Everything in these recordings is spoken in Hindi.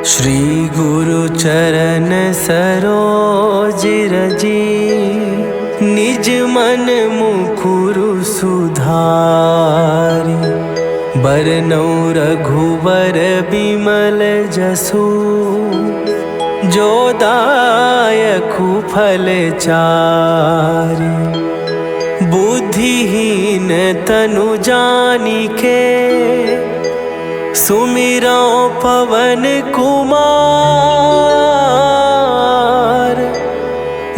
श्री गुरु चरण सरोज रजी, निज मन मुकुरु सुधारि। बरनउँ रघुबर बिमल जसु, जो दायकु फल चारि। बुद्धिहीन तनु जानिके, सुमिरौ पवन कुमार।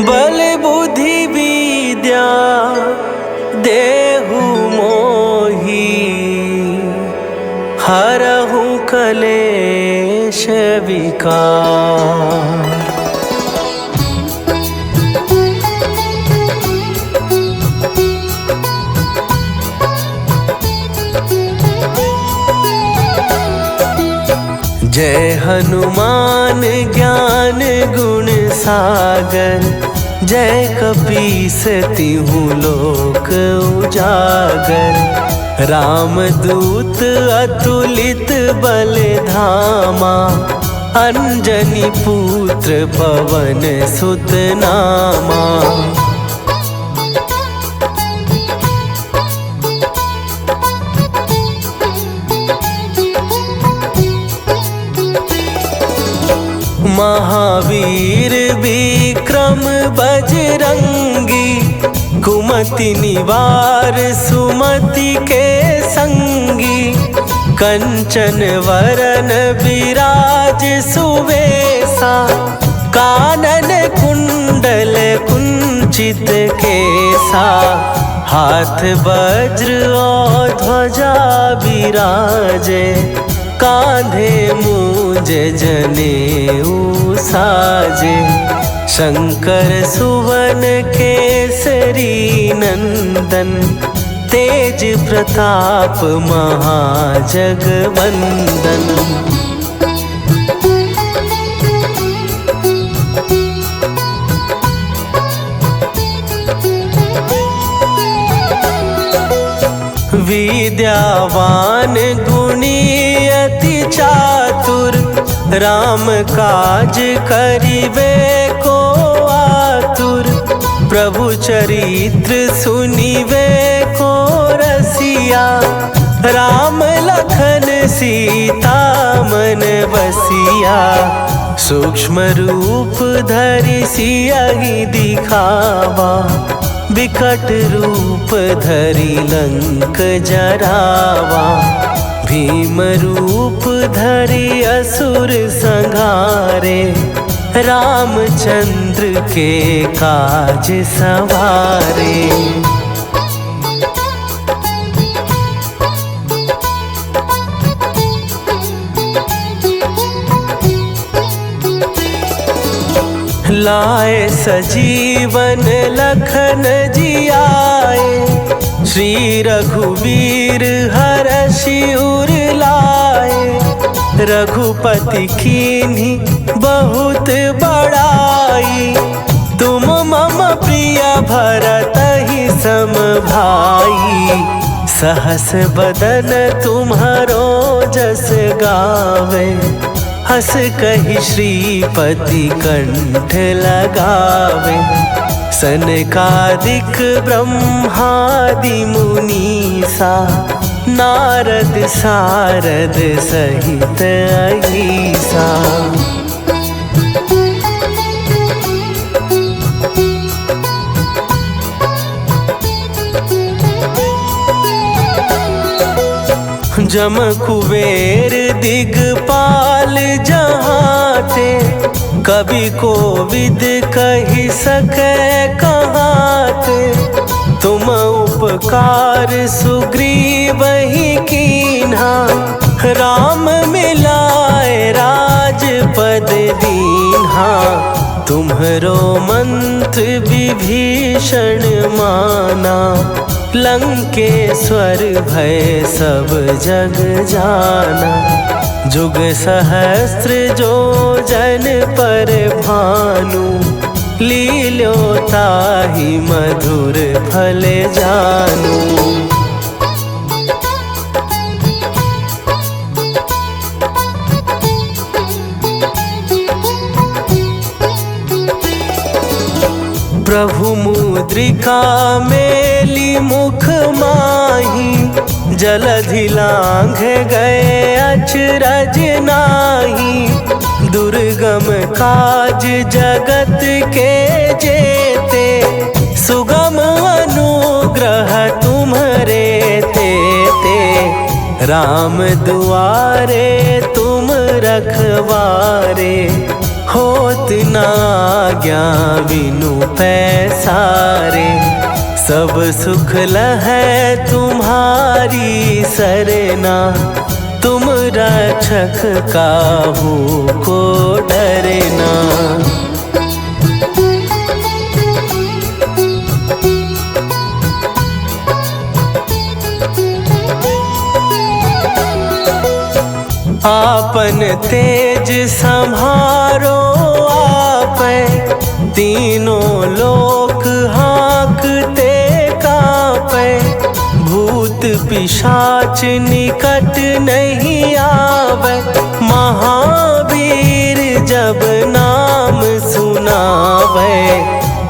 बल बुद्धि विद्या देहु मोहि, हरहु कलेश विकार। जय हनुमान ज्ञान गुण सागर, जय कपीस तिहुँ लोक उजागर। रामदूत अतुलित बल धामा, अंजनी पुत्र पवन सुत नामा। महावीर विक्रम बजरंगी, कुमति निवार सुमति के संगी। कंचन वरन विराज सुवेसा, कानन कुंडल कुंचित केसा। हाथ वज्र और ध्वजा विराजे, कांधे मूंज जनेऊ साजे। शंकर सुवन केसरी नंदन, तेज प्रताप महाजगवंदन। विद्यावान गुणी अति चातुर, राम काज करिबे को आतुर। प्रभु चरित्र सुनिबे को रसिया, राम लखन सीता मन बसिया। सूक्ष्म रूप धरि सियहि दिखावा, विकट रूप धरि लंक जरावा। भीम रूप धरि असुर संहारे, रामचंद्र के काज सवारे। लाए सजीवन लखन जियाए, श्री रघुवीर हरषि उर लाए। रघुपति कीन्ही बहुत बड़ाई, तुम मम प्रिय भरतहि सम भाई। सहस बदन तुम्हारो जस गावे, हस कहि श्रीपति कंठ लगावे। सनकादिक ब्रह्मादि मुनीसा, नारद सारद सहित अहीसा। जम कुबेर दिगपाल जहाते, कवि कोविद कहि सकै कहाते। तुम उपकार सुग्रीवहि कीन्हा, राम मिलाए राजपद दीन्हा। तुम्हरो मंत्र विभीषण माना, लंकेश्वर भय सब जग जाना। जुग सहस्त्र जो जन पर भानु, लील्यो ताहि मधुर फल जानू। प्रभु मुद्रिका मेली मुख माही, जलधि लांघ गए अचरज नाही। दुर्गम काज जगत के जेते, सुगम अनुग्रह तुम्हरे तेते। राम दुआरे तुम रखवारे, होत न आज्ञा बिनु पैसारे। सब सुख लहै तुम्हारी सरना, तुम रक्षक काहू को डरना। आपन तेज संहारो आपै, तीनों लोक हाँकते कांपै। भूत पिशाच निकट नहीं आवे, महावीर जब नाम सुनावे।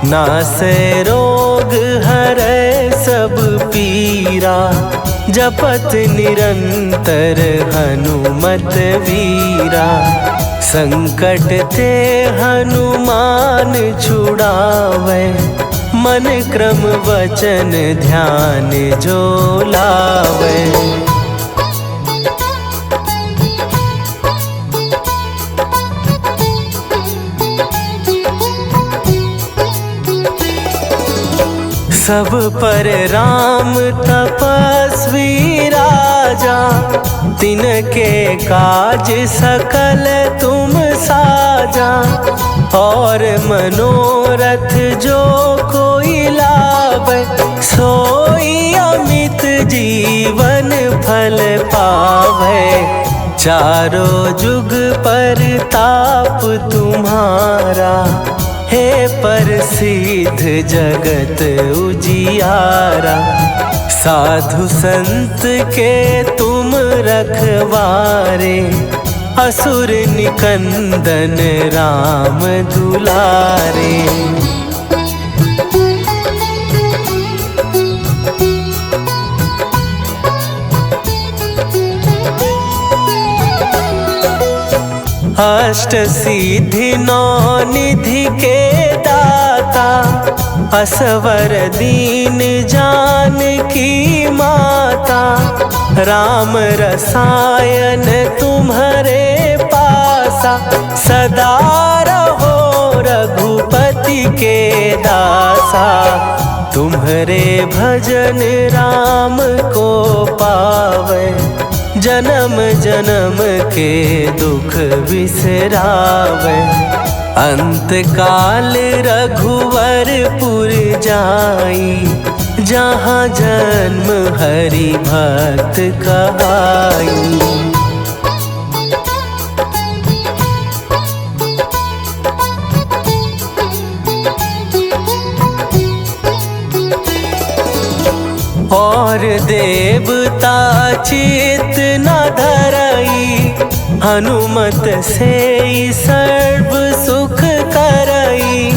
नासै रोग हरै सब पीरा, जपत निरंतर हनुमत वीरा। संकट ते हनुमान छुड़ावे, मन क्रम वचन ध्यान जो लावे। सब पर राम तपस्वी राजा, तिनके काज सकल तुम साजा। और मनोरथ जो कोई लावे, सोई अमित जीवन फल पावे। चारों जुग पर ताप तुम्हारा, हे प्रसिद्ध जगत उजियारा। साधु संत के तुम रखवारे, असुर निकंदन राम दुलारे। अष्ट सिद्धि नौ निधि के दाता, असवर दीन जानकी माता। राम रसायन तुम्हारे पासा, सदा रहो रघुपति के दासा। तुम्हारे भजन राम को पावे, जन्म जन्म के दुख बिसरावे। अंत काल रघुवरपुर जाई, जहाँ जन्म हरि भक्त कहाई। और देवता चित न धरई, हनुमत से सर्व सुख करई।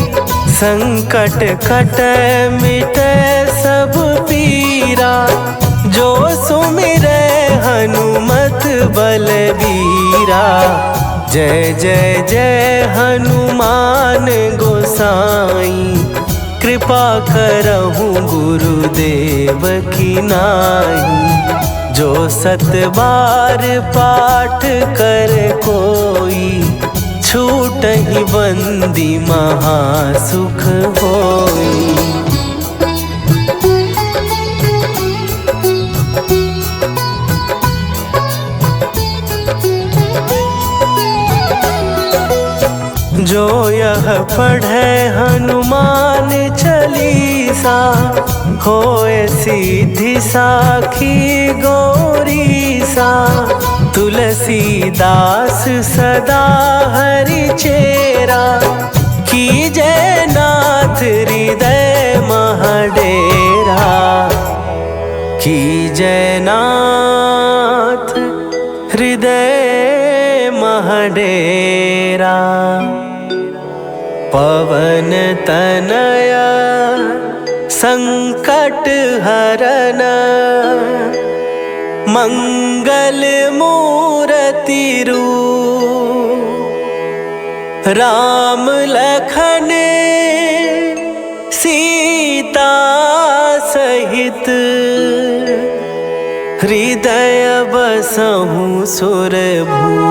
संकट कटै मिटै सब पीरा, जो सुमिरै हनुमत बलबीरा। जय जय जय हनुमान गोसाई, कृपा करहूँ गुरुदेव की नाई। जो सत बार पाठ कर कोई, छूटहि बंदी महासुख होई। जो यह पढ़े हनुमान चालीसा, होए सीधी साखी गौरीसा। तुलसीदास सदा हरि चेरा, कीजय नाथ हृदय महडेरा। कीजय नाथ हृदय महडेरा। पवन तनया संकट हरन मंगल मूर्ति रूप राम लखन सीता सहित हृदय बसहु सुरभू।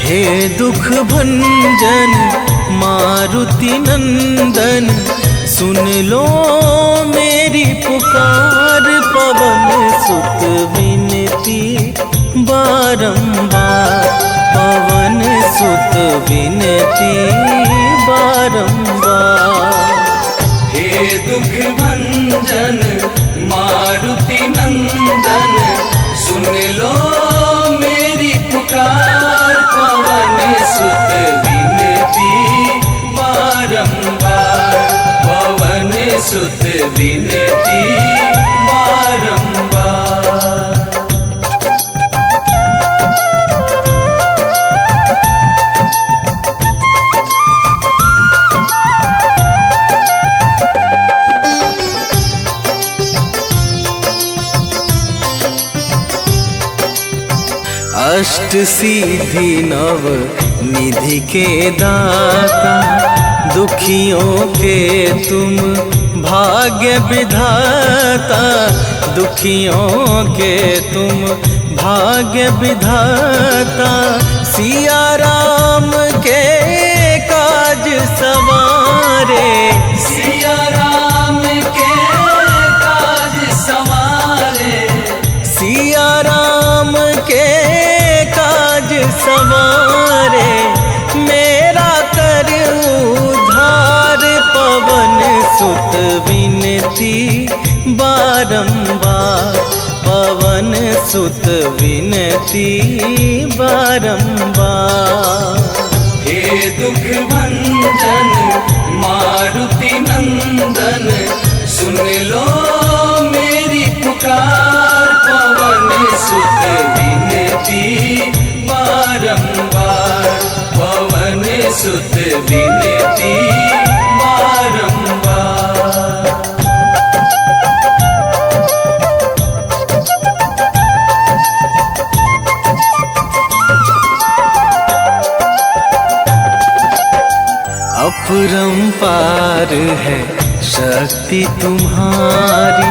हे दुख भंजन मारुति नंदन, सुन लो मेरी पुकार। पवन सुत विनती बारंबार, पवन सुत विनती बारंबार। हे दुख भंजन मारुति नंदन, सुन लो मेरी पुकार। पवन सुत विनती बारंबार, पवन सुत विनती बारंबार। अष्ट सिद्धि नव निधि के दाता, दुखियों के तुम भाग्य विधाता। दुखियों के तुम भाग्य विधाता, सिया राम के काज सवारे। सिया राम के काज सवारे, सिया राम के काज सवारे। मेरा कर उद्धार, पवन सुत विनती बारंबार, पवन सुत विनती बारंबार। हे दुख भंजन मारुति नंदन, सुन लो मेरी पुकार। पवन सुत विनती बारंबार, पवन सुत विनती बारंबार। अपरंपार है शक्ति तुम्हारी,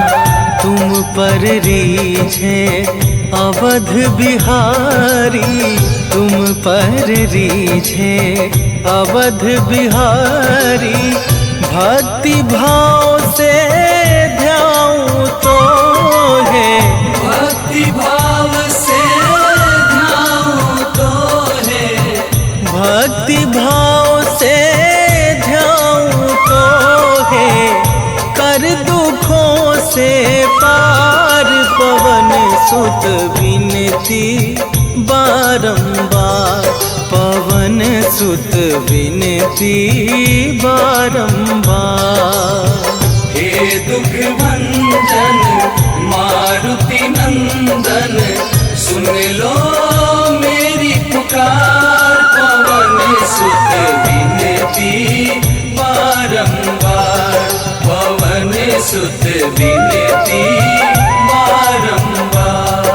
तुम पर रीझे अवध बिहारी। तुम पर रीझे अवध बिहारी, भक्ति भाव से ध्याऊं तो है। भक्ति भाव से ध्याऊं तो है, भक्ति भाव से ध्याऊं तो है। कर दुखों से पार, पवन सुत विनती बारंबार, पवन सुत विनती बारंबार। हे दुख भंजन मारुति नंदन, सुन लो मेरी पुकार। पवन सुत विनती बारंबार, पवन सुत विनती बारंबार।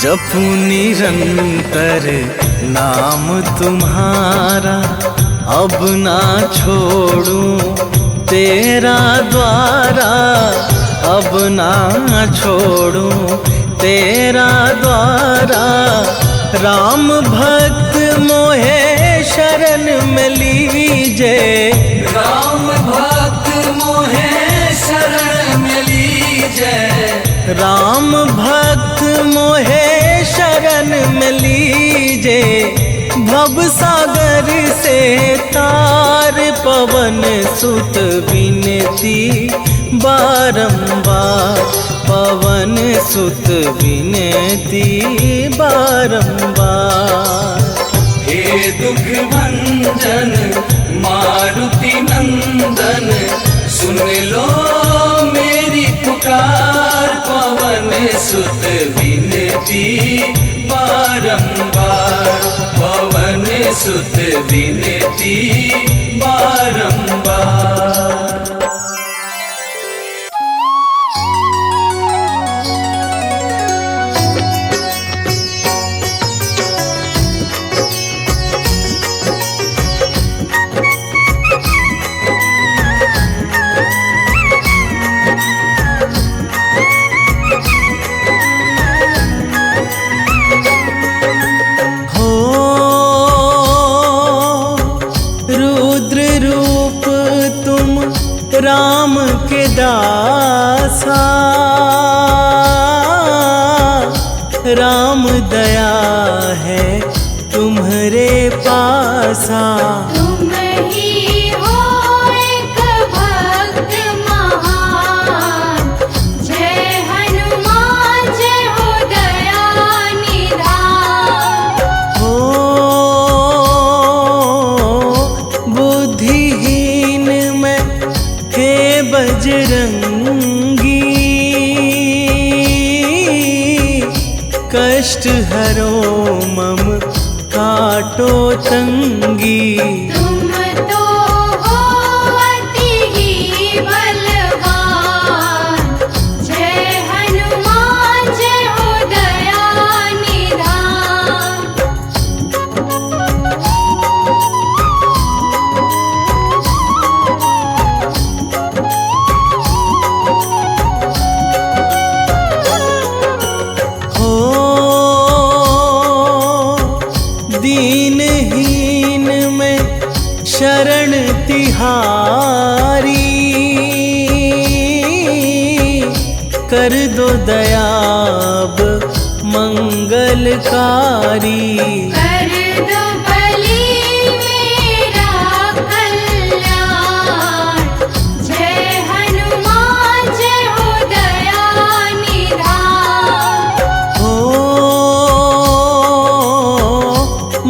जपू निरंतर नाम तुम्हारा, अब ना छोड़ूं तेरा द्वारा। अब ना छोड़ूं तेरा द्वारा। राम भक्त मोहे शरण में लीजे, राम भक्त मोहे शरण में लीजे, राम भक्त मोहे शरण में लीजे। भव सागर से तार पवन सुत विनती बारंबार, पवन सुत विनती बारंबार। हे दुख भंजन मारुति नंदन, सुन लो मेरी पुकार। पवन सुत विनती बारंबार, पवन सुत विनती बारंबार। राम के दासा, राम दया है तुम्हारे पासा। तुम ही हो एक भक्त महान, जय हनुमान जय हो दया निधान। हो बुद्धिहीन में हे बजरंगी, कष्ट हरो मम काटो तंगी। तुम तो हो अति ही बलवान, जय हनुमान जय हो दया निधान। दीनहीन में शरण तिहारी, कर दो दयाब मंगलकारी। कर दो बलि मेरा कल्याण, जय हनुमान जय हो दया निधान। हो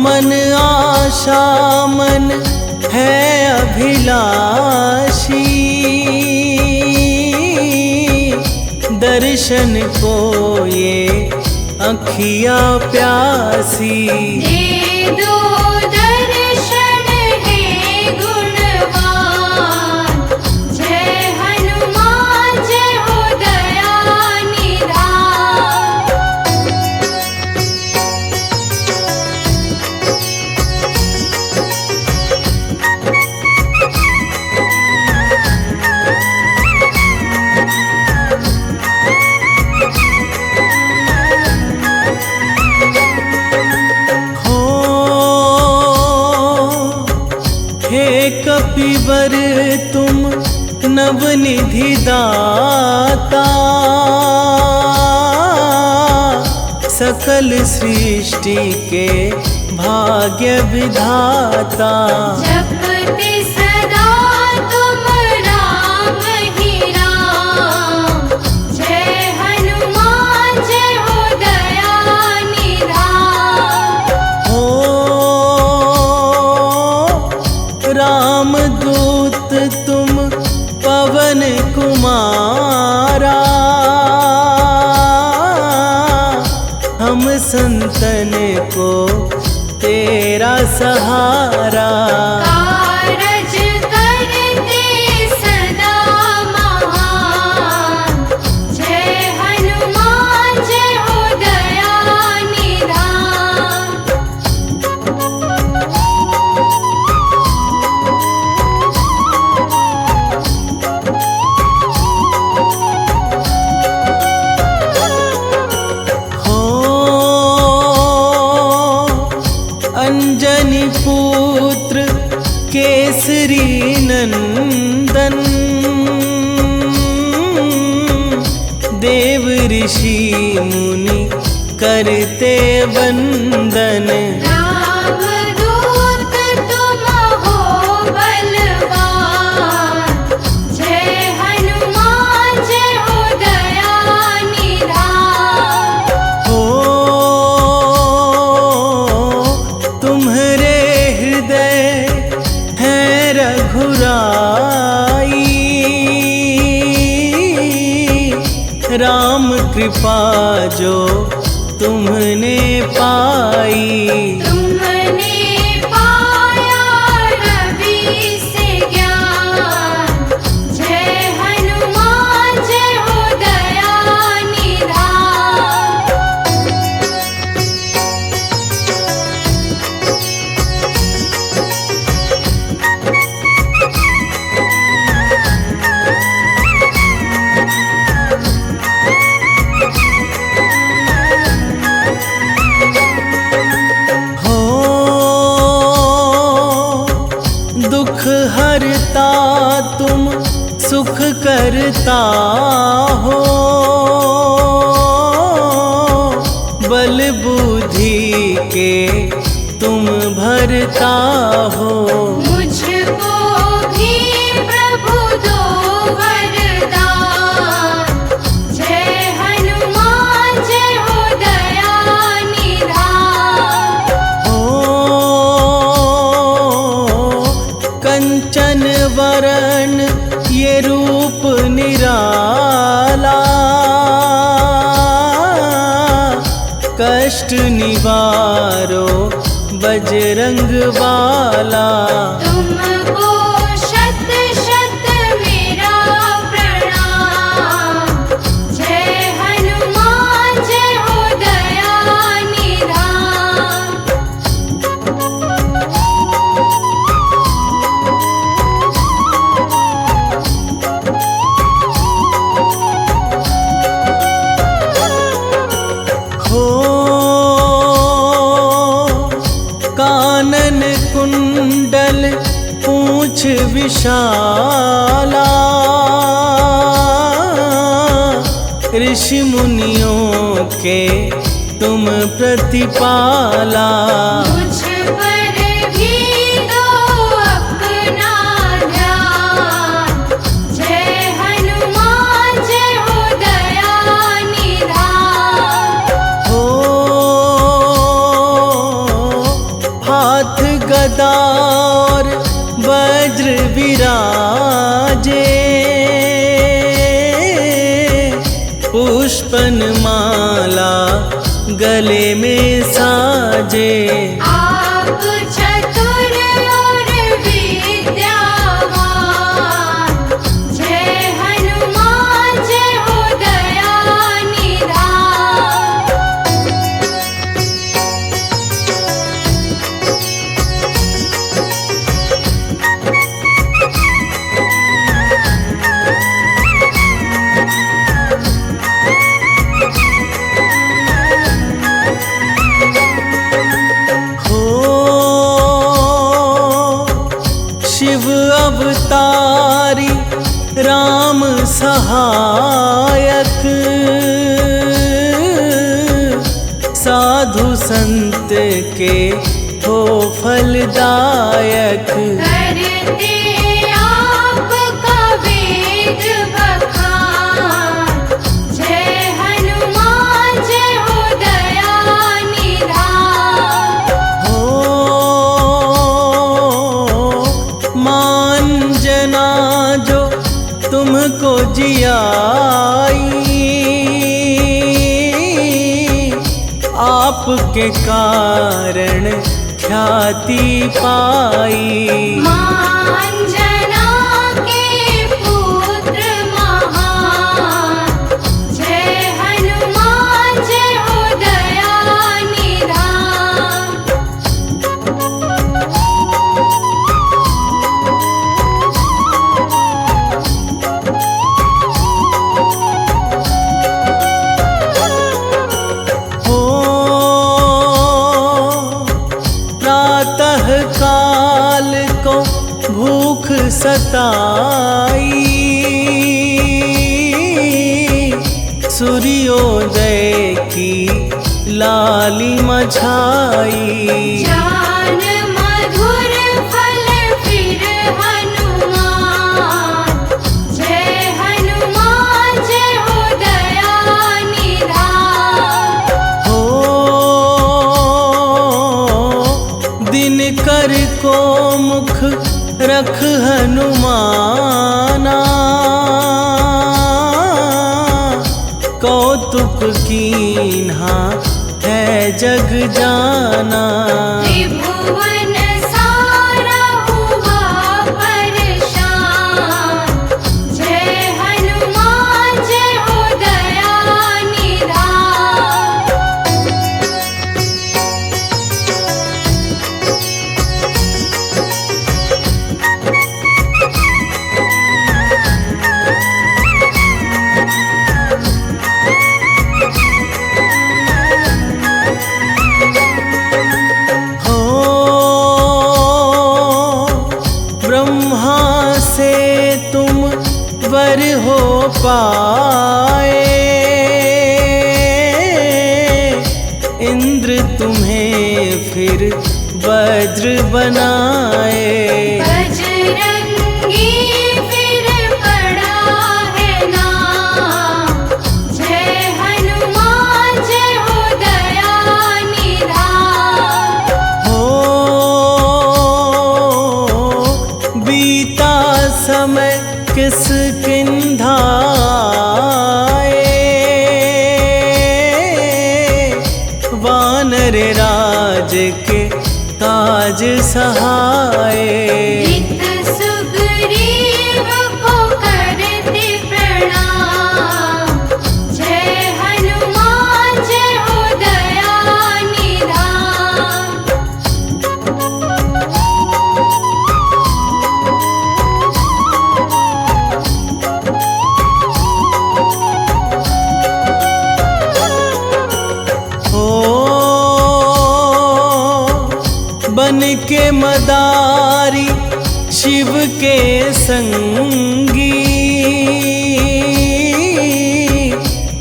मन आशा मन है अभिलाषी, दर्शन को ये अखियाँ प्यासी। दे दो दर्शन हे गुणवान, जय हनुमान जय हो दया निधान। कपिवर तुम नवनिधि दाता, सकल सृष्टि के भाग्य विधाता। जपते सदा तुम राम ही राम, जय हनुमान जय हो दया निधान। रामदूत तुम पवन कुमारा, हम संतन को तेरा सहारा। कारज करते सदा महान, जय हनुमान जय हो दया निधान। श्री नंदन देव ऋषि मुनि करते वंदन। राम दूत तुम हो बलवान, जय हनुमान जय हो दया निधान। हो तुम्हारे हृदय है रघुराई, राम कृपा जो तुमने पाई। तुमने पाया रवि से ज्ञान, जय हनुमान जय हो दया निधान। हो दुख हरता तुम सुख करता हो, बल बुद्धि के तुम भरता हो। मुझको भी प्रभु दो वरदान, जय हनुमान जय हो दया निधान। हो कंचन वरण ये रूप निराला, कष्ट निवारो बजरंग वाला। तुमको शत शत मेरा प्रणाम, जय हनुमान जय हो दया निधान। हो कानन कुंडल पूंछ विशाला, ऋषि मुनियों के तुम प्रतिपाला। मुझ पर भी दो अपना ध्यान, जय हनुमान जय हो दया निधान। हो हाथ गदा और वज्र विराजे, पुष्पन माला गले में साजे। आप चतुर और विद्यावान, जय हनुमान जय हो दया निधान। हो शिव अवतारी राम सहायक, साधु संत के हो फलदायक। करते आपका वेद बखान, जय हनुमान जय हो दया निधान। हो मान जना जो तुमको जियाई, आपके कारण ख्याति पाई। मांजना के पुत्र महान, जय हनुमान जय हो दया निधान। हो प्रातः काल को भूख सताई, सूर्योदय की लालिमा छाई। ज्ञान मधुर फल फिर हनुमान, जय हनुमान जय हो दया निधान। हो दिनकर को मुख रख हनुमाना, कौतुक कीन्हा है जग जाना। त्रिभुवन सारा हुआ परेशान, जय हनुमान जय हो दया निधान। वर हो पाए, इंद्र तुम्हें फिर वज्र बनाए। बजरंगी फिर पड़ा है नाम, जय हनुमान जय हो दया निधान। हो बीता समय किस किंधाए, वानर राज के काज सहाय। हित सुग्रीव को करते प्रणाम, जय हनुमान जय हो दया निधान। बन के मदारी शिव के संगी,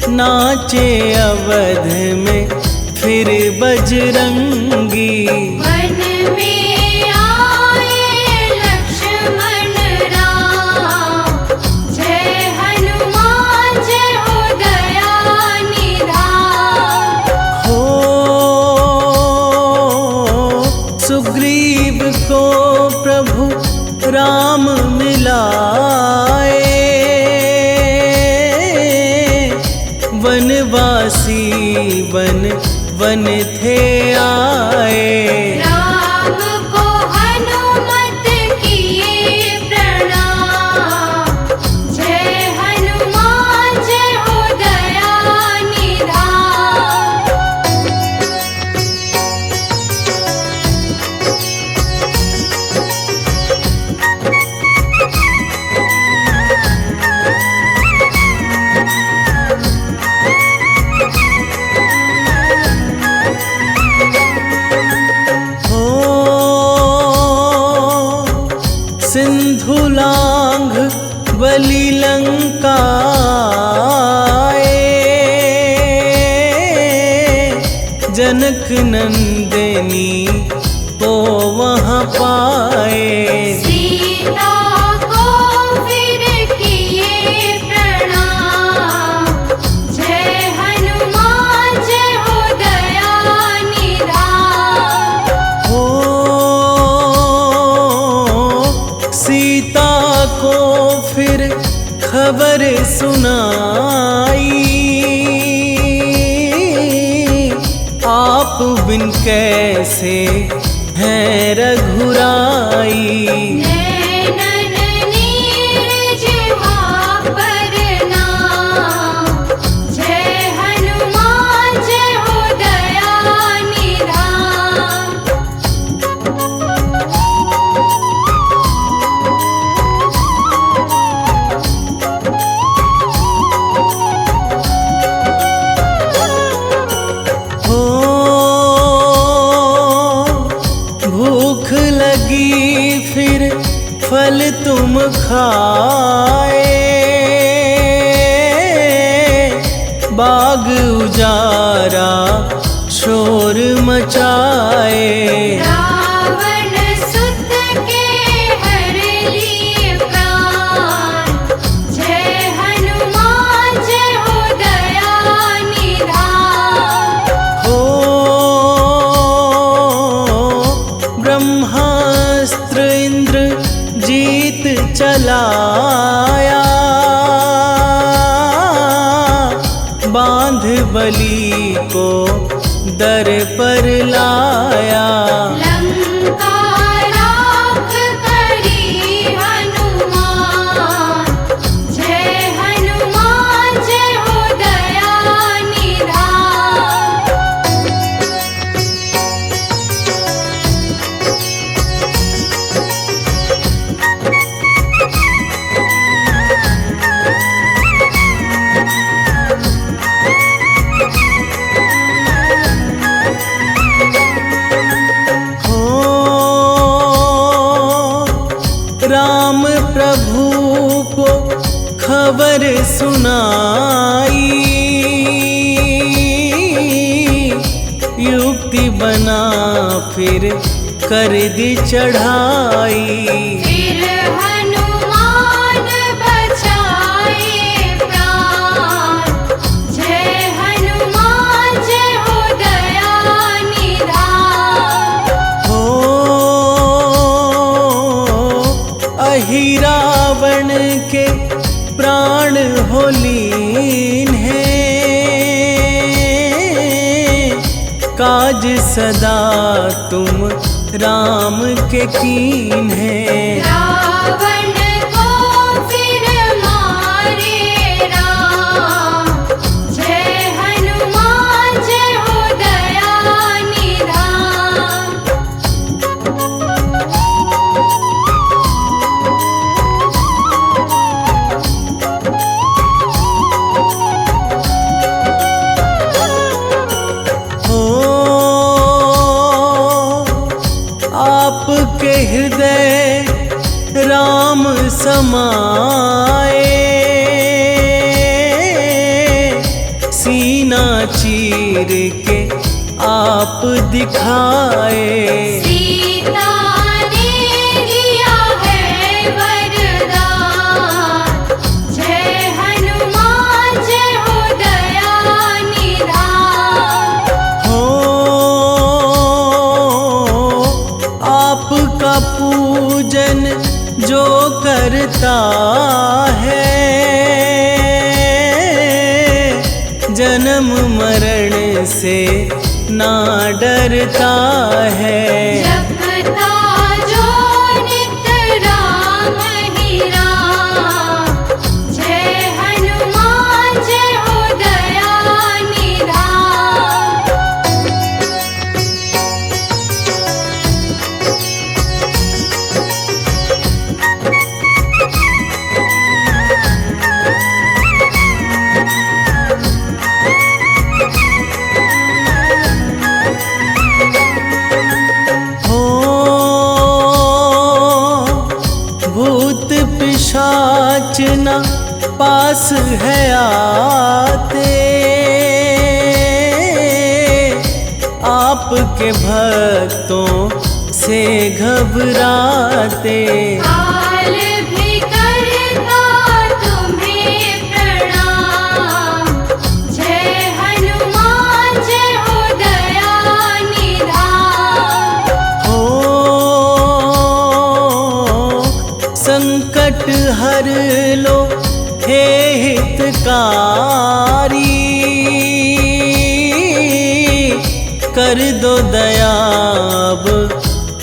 नाचे अवध में फिर बजरंगी। वन में आए लक्ष्मण राम, जय हनुमान जय हो दया निधान। हो सुग्रीव को प्रभु राम मिलाए, वनवासी वन वन थे आए। राम को हनुमत किए प्रणाम, जय हनुमान जय हो दया निधान। सिंधु लांघ बलि लंकाए, जनक नंदिनी को वहाँ पाए। सीता को फिर किए प्रणाम, जय हनुमान जय हो दया निधान। हो सीता को फिर खबर सुनाई, आप बिन कैसे हैं रघुराई। नैनन नीरज पर नाम, जय हनुमान जय हो दया निधान। हो भूख लगी फिर तुम खाए, बाग उजारा शोर मचाए। रावण सुत के हर लिए प्राण, जय हनुमान जय हो दया निधान। हो ब्रह्मास्त्र इंद्र जीत चलाया, बांध बलि को दर पर लाया। लंका राख करी हनुमान, जय हनुमान जय हो दया निधान। राम प्रभु को खबर सुनाई, युक्ति बना फिर कर दी चढ़ाई। फिर हनुमान बचाए प्राण, जय हनुमान जय हो दया निधान। हो अहिरावण के प्राण हो लीन है, काज सदा तुम राम के कीन है। रावण को फिर मारे राम, जय हनुमान जय हो दया निधान। हो आपके हृदय राम समाए, सीना चीर के आप दिखाए। सीता ने दिया है वरदान, जय हनुमान जय हो दया निधान। हो आपका पूजन जो करता है, जन्म मरण से ना डरता है। जपता जो नित राम ही राम, जय हनुमान जय हो दया निधान। हो भूत पिशाच न पास है आते, आपके भक्तों से घबराते। काल भी करता तुम्हें प्रणाम, जय हनुमान जय हो दया निधान। हो संकट हर लो हे हितकारी, कर दो दयाब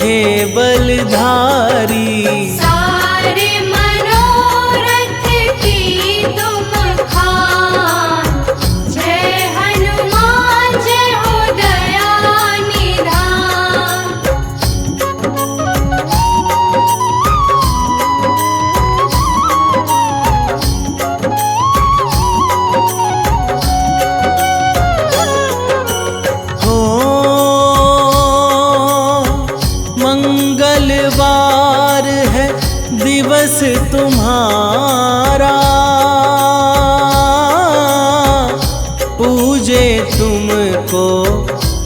हे बलधारी। सारे मनोरथ की तुम खान, जय हनुमान जय हो दया निधान। हो मंगलवार है बस तुम्हारा, पूजे तुमको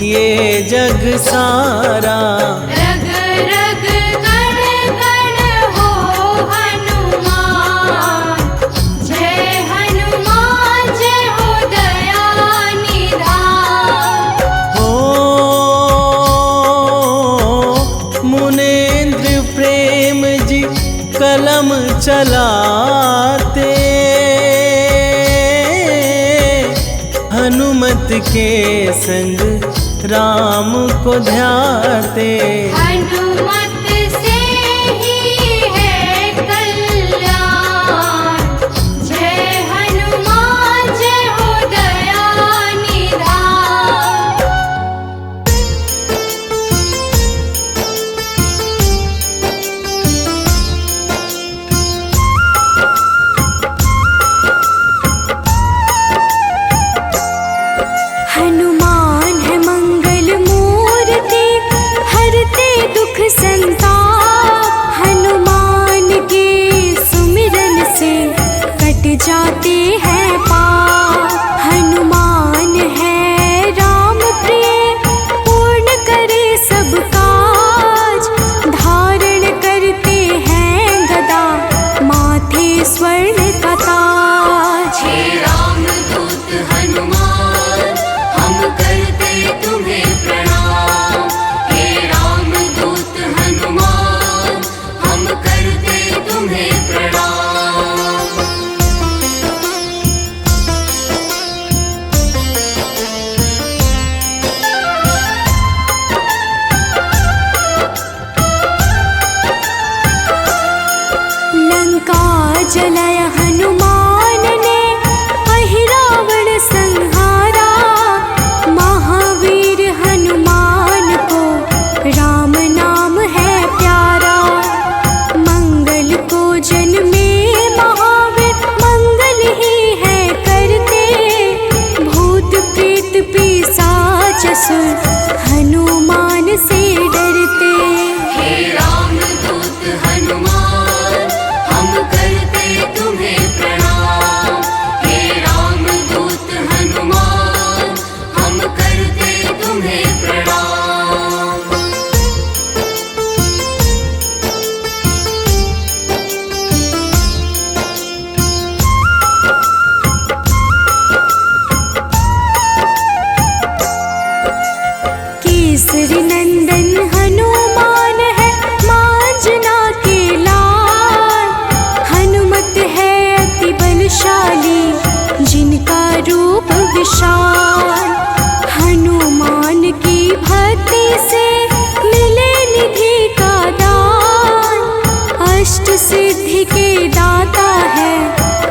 ये जग सारा। रग रग कण कण हो हनुमान, जय हनुमान जय हो दया निधान। हो मुनेन्द्र प्रेम जी कलम चलाते, हनुमत के संग राम को ध्याते। हनुमत से ही है कल्याण, जय हनुमान जय हो दया निधान। हनुमान है मंगल मूर्ति, हरते दुख संताप। हनुमान के सुमिरन से कट जाते हैं पाप। हनुमान है राम प्रिय, पूर्ण करे सब काज। धारण करते हैं गदा, माथे स्वर्ण का ताज। हे रामदूत हनुमान, हम करते तुम्हें प्रणाम। हे रामदूत हनुमान, हम करते तुम्हें प्रणाम। लंका जलाय हनुमान ने, अहिरावण संहारा। महावीर हनुमान को राम नाम है प्यारा। मंगल को जन्मे महावीर, मंगल ही है करते। भूत प्रेत पिशाच असुर, हनुमान से डरते। हे रामदूत हनुमान, हम करते तुम्हें प्रणाम। हे रामदूत हनुमान, हम करते तुम्हें प्रणाम। केसरी नंदन हनुमान है, मांजना के लाल। हनुमत है अति बलशाली, जिनका रूप विशाल। हनुमान की भक्ति से मिले निधि का दान। अष्ट सिद्धि के दाता है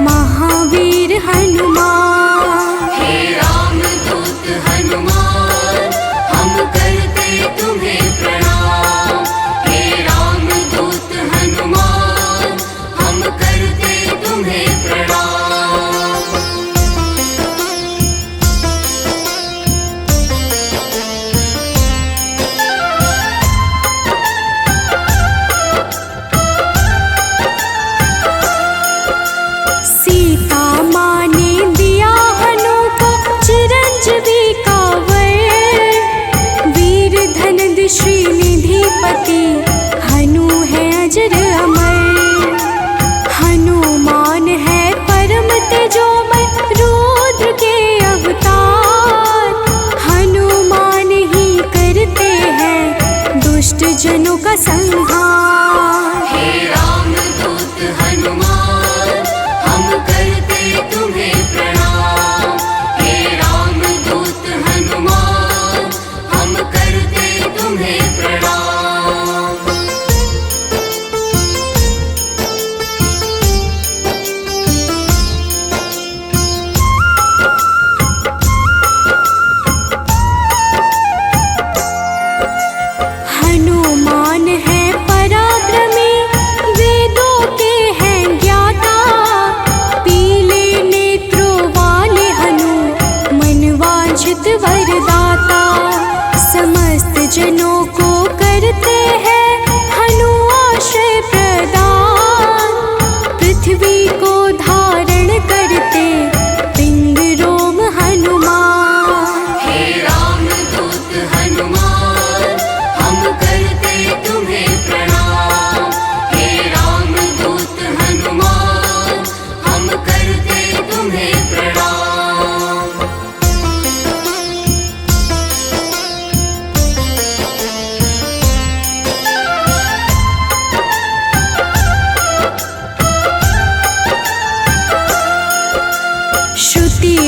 महावीर हनुमान। हे रामदूत हनुमान, हम करते तुम्हें प्रणाम। हे रामदूत हनुमान, हम करते तुम्हें प्रणाम।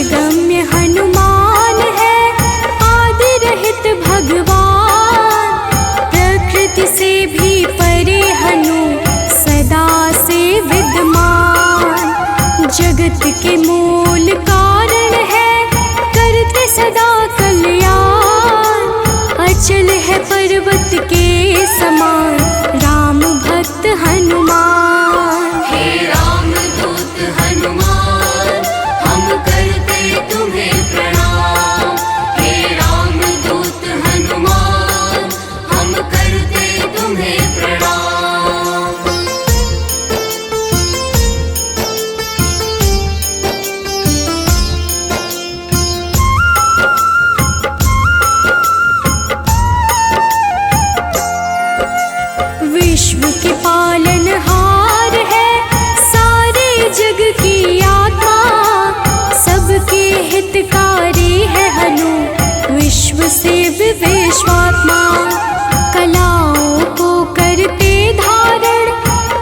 गम्य हनुमान है आदि रहित भगवान, प्रकृति से भी परे हनु सदा से विद्यमान। जगत के मूल कारण है करते सदा कल्याण, अचल है पर्वत के समान राम भक्त हनुमान। हे राम दूत हनुमान हम करते तुम्हें प्रणाम। हे राम दूत हनुमान हम करते तुम्हें प्रणाम। विश्व के पालनहार है सारे जग की आत्मा, सबके हितकारी है हनु विश्व से विश्वात्मा। कलाओं को करते धारण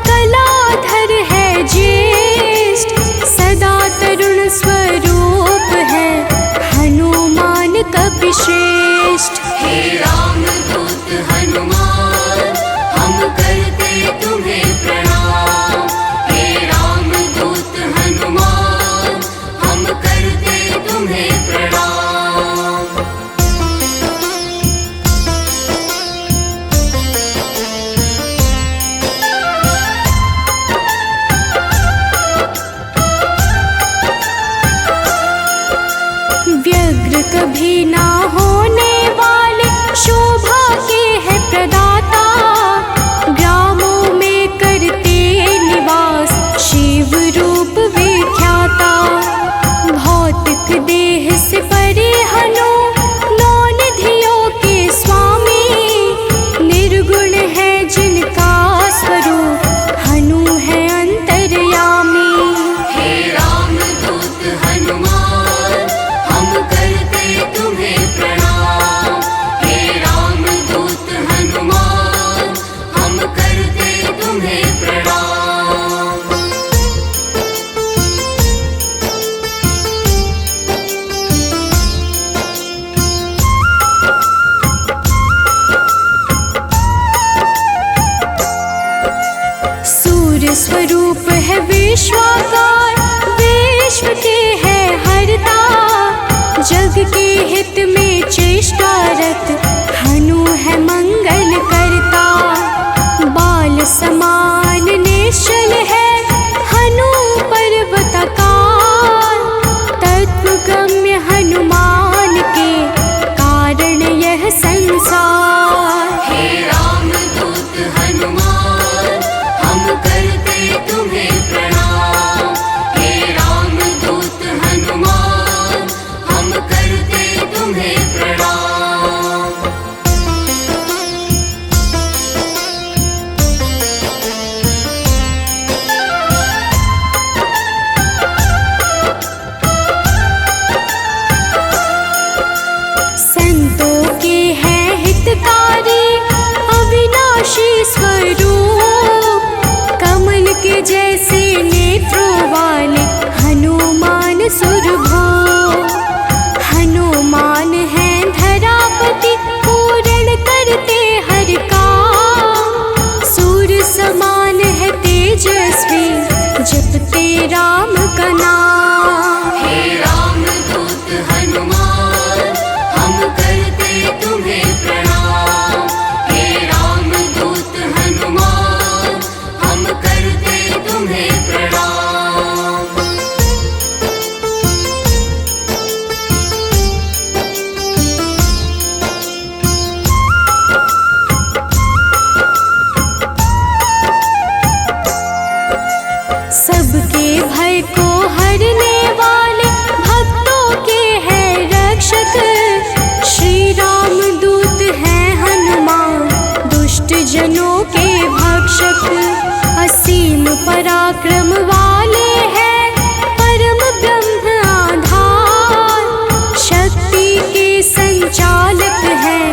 कलाधर है ज्येष्ठ, सदा तरुण स्वरूप है हनुमान कपिश्रेष्ठ। हे राम दूत हनुमान हम करते तुम्हें प्रणाम। हे राम दूत हनुमान हम करते तुम्हें प्रणाम। व्यग्र कभी ना होने वाले शोभा के है प्रदाता, ग्रामों में करते निवास शिव रूप विख्याता। भौतिक देह से परे हनु नौ निधियों के स्वामी, निर्गुण है जिनका स्वरूप हनु है अंतर्यामी। हे राम दूत हनुमान हम करते तुम्हें प्रणाम। हे राम दूत हनुमान हम करते तुम्हें प्रणाम। सूर्य स्वरूप है विश्वाकार, विश्व के है हरता, जग के हित में चेष्टारत हनु है मंगल करता। बाल समान निश्चल है हनु पर्वताकार, तत्वगम्य हनुमान के कारण यह संसार। हे राम दूत हनुमान हम करते तुम्हें प्रणाम। हे राम दूत हनुमान हम करते तुम्हें प्रणाम। संतों के हैं हितकारी अविनाशी स्वरूप, कमल के जैसे नेत्रों वाले हनुमान सुरभो। हनुमान है धरापति पूर्ण करते हर काम, सूर्य समान है तेजस्वी जपते राम का नाम। हे राम दूत हनुमान हम करते तुम्हें प्रणाम। हे राम दूत हनुमान हम करते तुम्हें प्रणाम। सबके भय को हरने वाले भक्तों के हैं रक्षक, श्री राम दूत हैं हनुमान दुष्ट जनों के भक्षक। असीम पराक्रम वाले हैं परम ब्रह्म आधार, शक्ति के संचालक हैं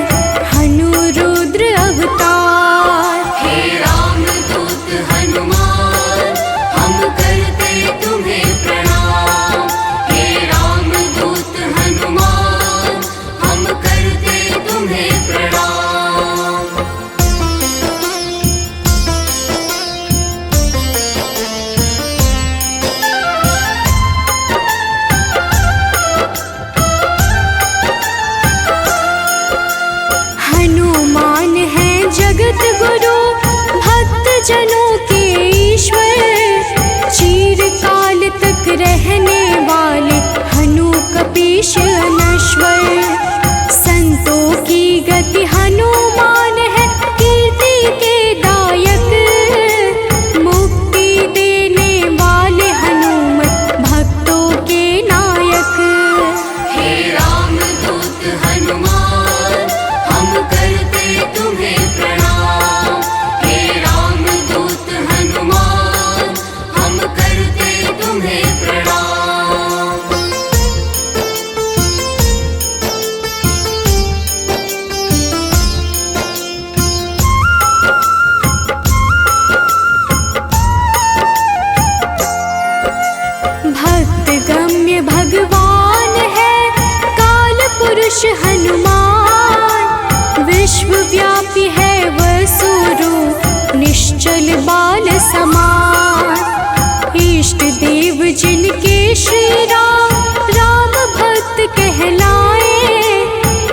हनु रुद्र अवतार। हे राम दूत हनुमान हम करते तुम्हें प्रणाम। हे राम शीश अनश्वर। संतों की गति हनुमान है, कीर्ति के दायक। मुक्ति देने वाले हनुमत भक्तों के नायक। हे रामदूत हनुमान, हम करते तुम्हें प्रणाम। हे रामदूत हनुमान, हम करते तुम्हें प्रणाम। भक्त गम्य भगवान है काल पुरुष हनुमान। विश्वव्यापी है वसुरूप निश्चल बाल समान। इष्ट देव जिनके श्री राम, राम भक्त कहलाए।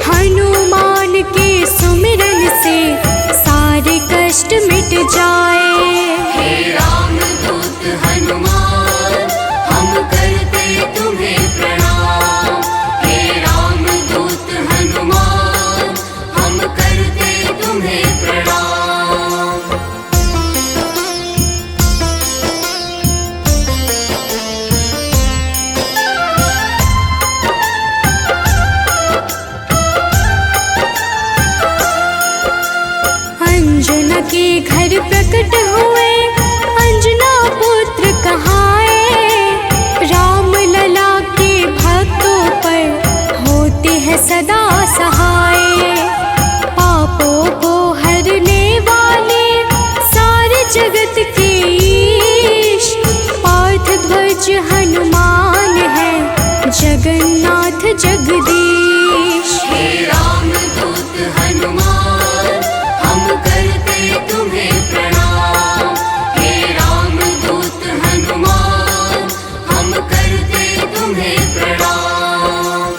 हनुमान के सुमिरन से सारे कष्ट मिट जाए। हे रामदूत हनुमान, हम करते तुम्हें प्रणाम। हे रामदूत हनुमान, हम करते तुम्हें प्रणाम। अंजना के घर प्रकट हुए, अंजना पुत्र कहाए। राम लला के भक्तों पर होते हैं सदा सहाय। पापों को हरने वाले सारे जगत के ईश। पार्थ ध्वज हनुमान है, जगन्नाथ जगदीश। हे रामदूत हनुमान, हम करते तुम्हें प्रणाम। हे रामदूत हनुमान, हम करते तुम्हें प्रणाम।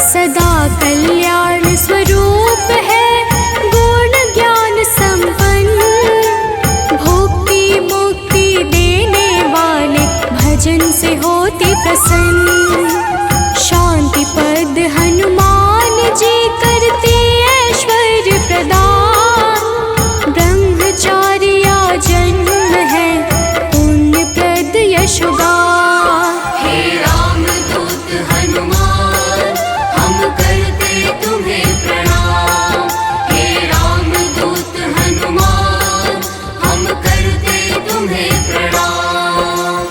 सदा कल्याण स्वरूप है, गुण ज्ञान संपन्न। भुक्ति मुक्ति देने वाले भजन से होती प्रसन्न। शांति पद हनुमान जी करते ऐश्वर्य प्रदान। ब्रह्मचार्या जन्म है, पुण्य प्रद यशोगान। हे रामदूत हनुमान, हम करते तुम्हें प्रणाम। हे रामदूत हनुमान, हम करते तुम्हें प्रणाम।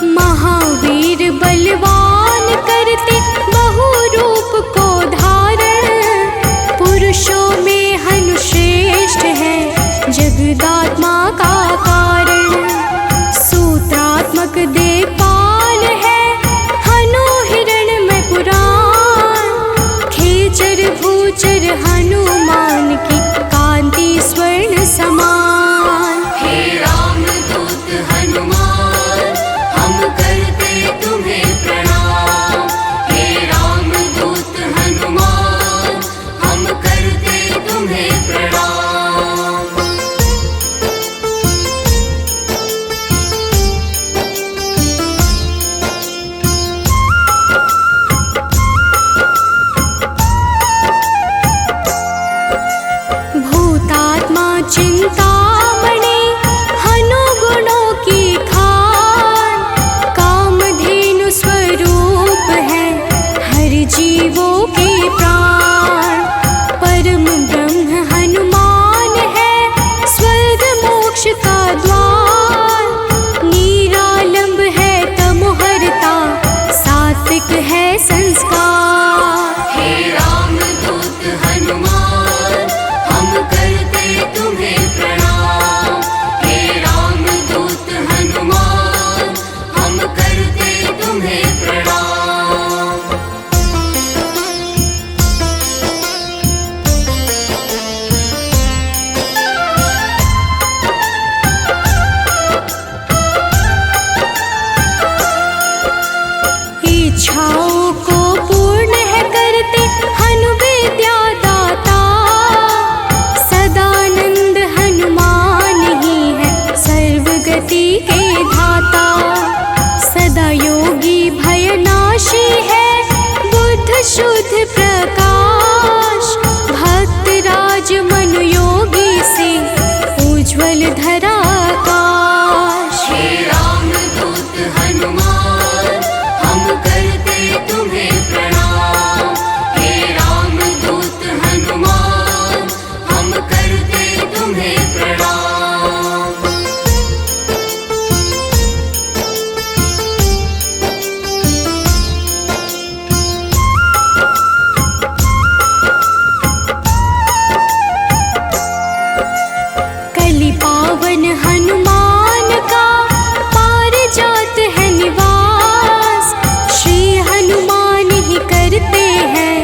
महावीर बलवान करते बहु रूप को धारण, पुरुषों में हनु श्रेष्ठ है जगदात्मा का कारण। सूत्रात्मक देवपाल है हनु हिरण्मय पुराण, खेचर भूचर हनुमान की कांति स्वर्ण समान। हे रामदूत हनुमान हम करते तुम्हें प्रणाम। हे रामदूत हनुमान हम करते तुम्हें प्रणाम। भूतात्मा चिंतामणि हनु गुणों की खान, कामधेनु स्वरूप है हर जीवों के प्राण। परम ब्रह्म हनुमान है स्वर्ग मोक्ष का द्वार, निरालंब है तमोहरता सात्विक है संस्कार। हे रामदूत हनुमान हम करते तुम्हें प्रणाम। हे रामदूत हनुमान हम करते तुम्हें प्रणाम। इच्छाओं को पूर्ण है करते हनु विद्या दाता, सदानंद हनुमान ही है सर्वगति के धाता। सदा योगी भयनाशी है बुद्ध शुद्ध प्रकाश, भक्त राज मनु योगी से उज्ज्वल धरा आकाश। हे रामदूत हनुमान हम करते तुम्हें प्रणाम। हे रामदूत हनुमान हम करते तुम्हें प्रणाम। कलि पावन हनुमान का पारिजात है निवास, श्री हनुमान ही करते हैं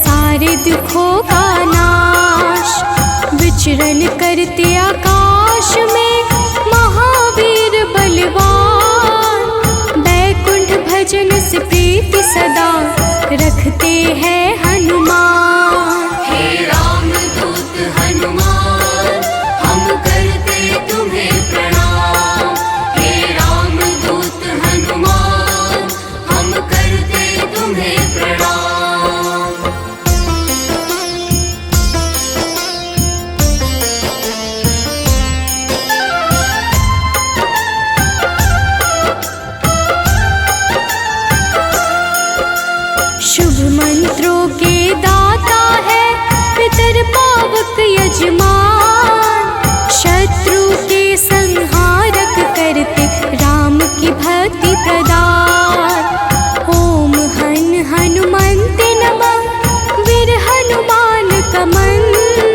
सारे दुखों का नाश। विचरण करते आकाश में महावीर बलवान, बैकुंठ भजन से प्रीति सदा रखते हैं हनुमान। हे रामदूत हनुमान हम करते तुम्हें प्रणाम। हे रामदूत हनुमान हम करते तुम्हें प्रणाम। शुभ मंत्रों के दाता है पितर पावक यजमान, शत्रु के संहारक करते राम की भक्ति प्रदान। ओम हन हनुमन्ते नमः वीर हनुमान का मंत्र,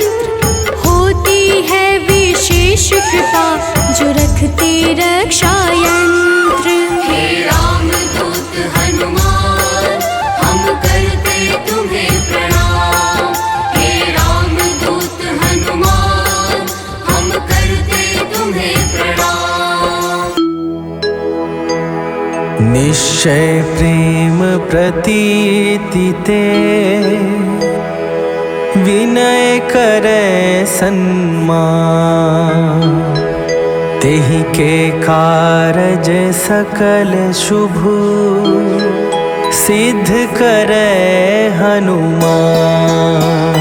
होती है विशेष कृपा जो रखते रक्षा यंत्र। हे रामदूत हनुमान हम करते तुम्हें प्रणाम। हे रामदूत हनुमान हम करते तुम्हें प्रणाम। निश्चय प्रेम प्रतीति ते, विनय करे सन्मान। तेहि के कारज सकल शुभ, सिद्ध करे हनुमान।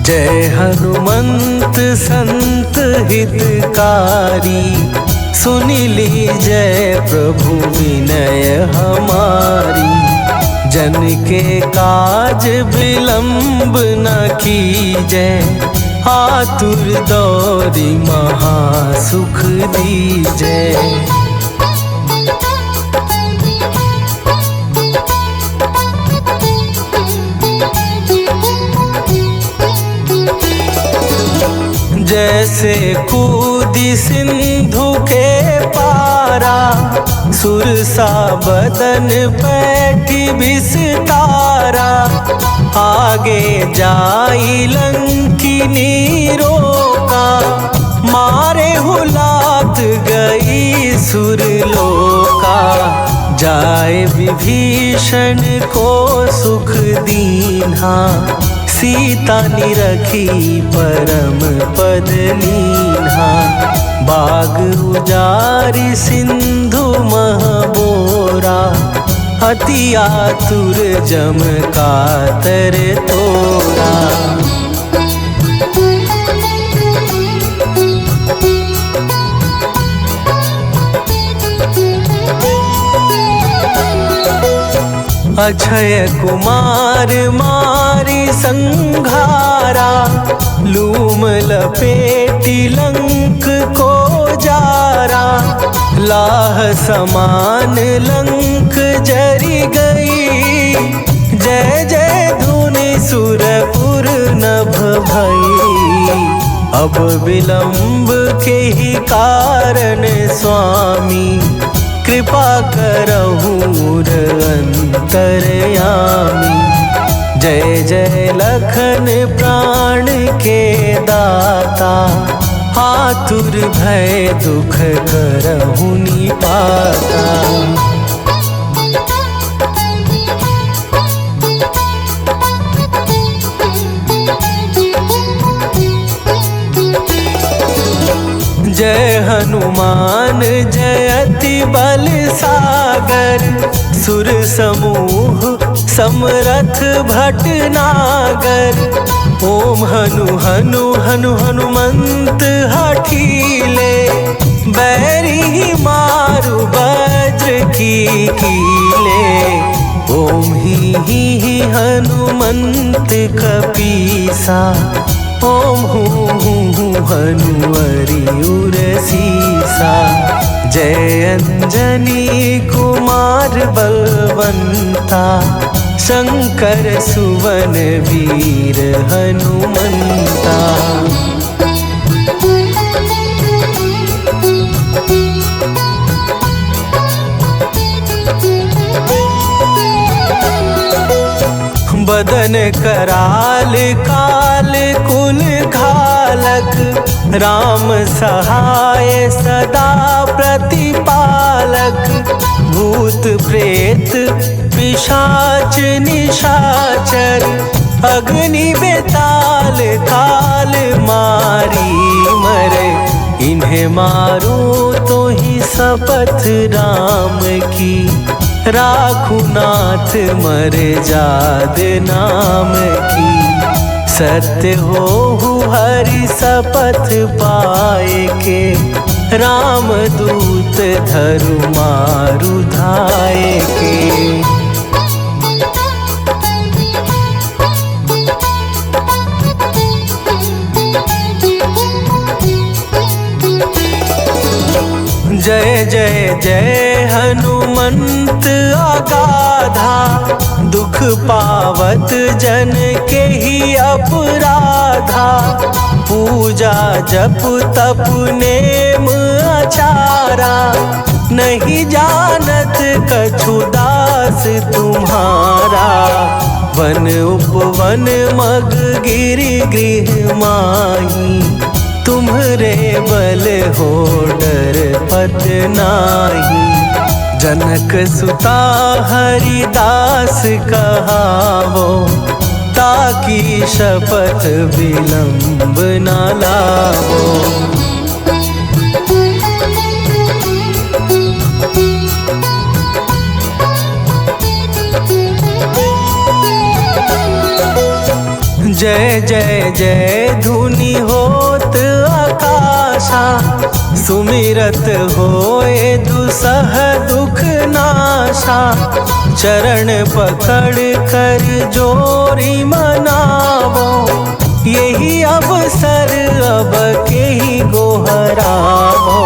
जय हनुमंत संत हितकारी, सुनि लीजय प्रभु विनय हमारी। जन के काज विलंब न कीजै, आतुर दौरी महासुख दीजै। जैसे कूदी सिंधु के पारा, सुरसा बदन बैठी विस्तारा। आगे जाई लंकिनी रोका, मारे हुलात गई सुरलोका। जाए विभीषण को सुख दीन्हा, सीता निरखी परम पद लीन्हा। बाग उजारि सिंधु महबोरा, अति आतुर जम कातर तोरा। अक्षय कुमार मारी संघारा, लूम लपेटी लंक को जारा। लाह समान लंक जरी गई, जय जय धुनि सुरपुर नभ भई। अब विलंब के ही कारण स्वामी, कृपा करहु अंतरयामी। जय जय लखन प्राण के दाता, आतुर भय दुख करहु निपाता। जय हनुमान जयति बल सागर, सुर समूह समरथ भटनागर। ओम हनु हनु हनु हनुमंत हठीले, बैरी मारु वज्र की कीले। ओम ही हनुमंत कपीसा, ओम हूँ हनुमरि उर सीसा। जय अंजनी कुमार बलवंता, शंकर सुवन वीर हनुमंता। बदन कराल काल कुल घालक, राम सहाय सदा प्रतिपालक। भूत प्रेत पिशाच निशाचर, अग्नि बेताल काल मारी मरे। इन्हें मारो तो ही शपथ राम की, राखू नाथ मर्याद नाम की। सत्य हो हरि शपथ पाए के, राम दूत धरु मारु धाए के। जय जय जय हनुमंत अगाधा, दुख पावत जन के ही अपराधा। पूजा जप तप नेम आचारा, नहीं जानत कछु दास तुम्हारा। वन उपवन मग गिरि गृह माही, तुम्हरे बल हो डर पत नाही। जनक सुता हरिदास कहावो, ताकि शपथ विलंब न लावो। जय जय जय धुनि होत आकाश आशा सुमिरत होए दुसह दुख नाशा। चरण पकड़ कर जोरी मनावो यही अवसर अब के ही गोहरावो।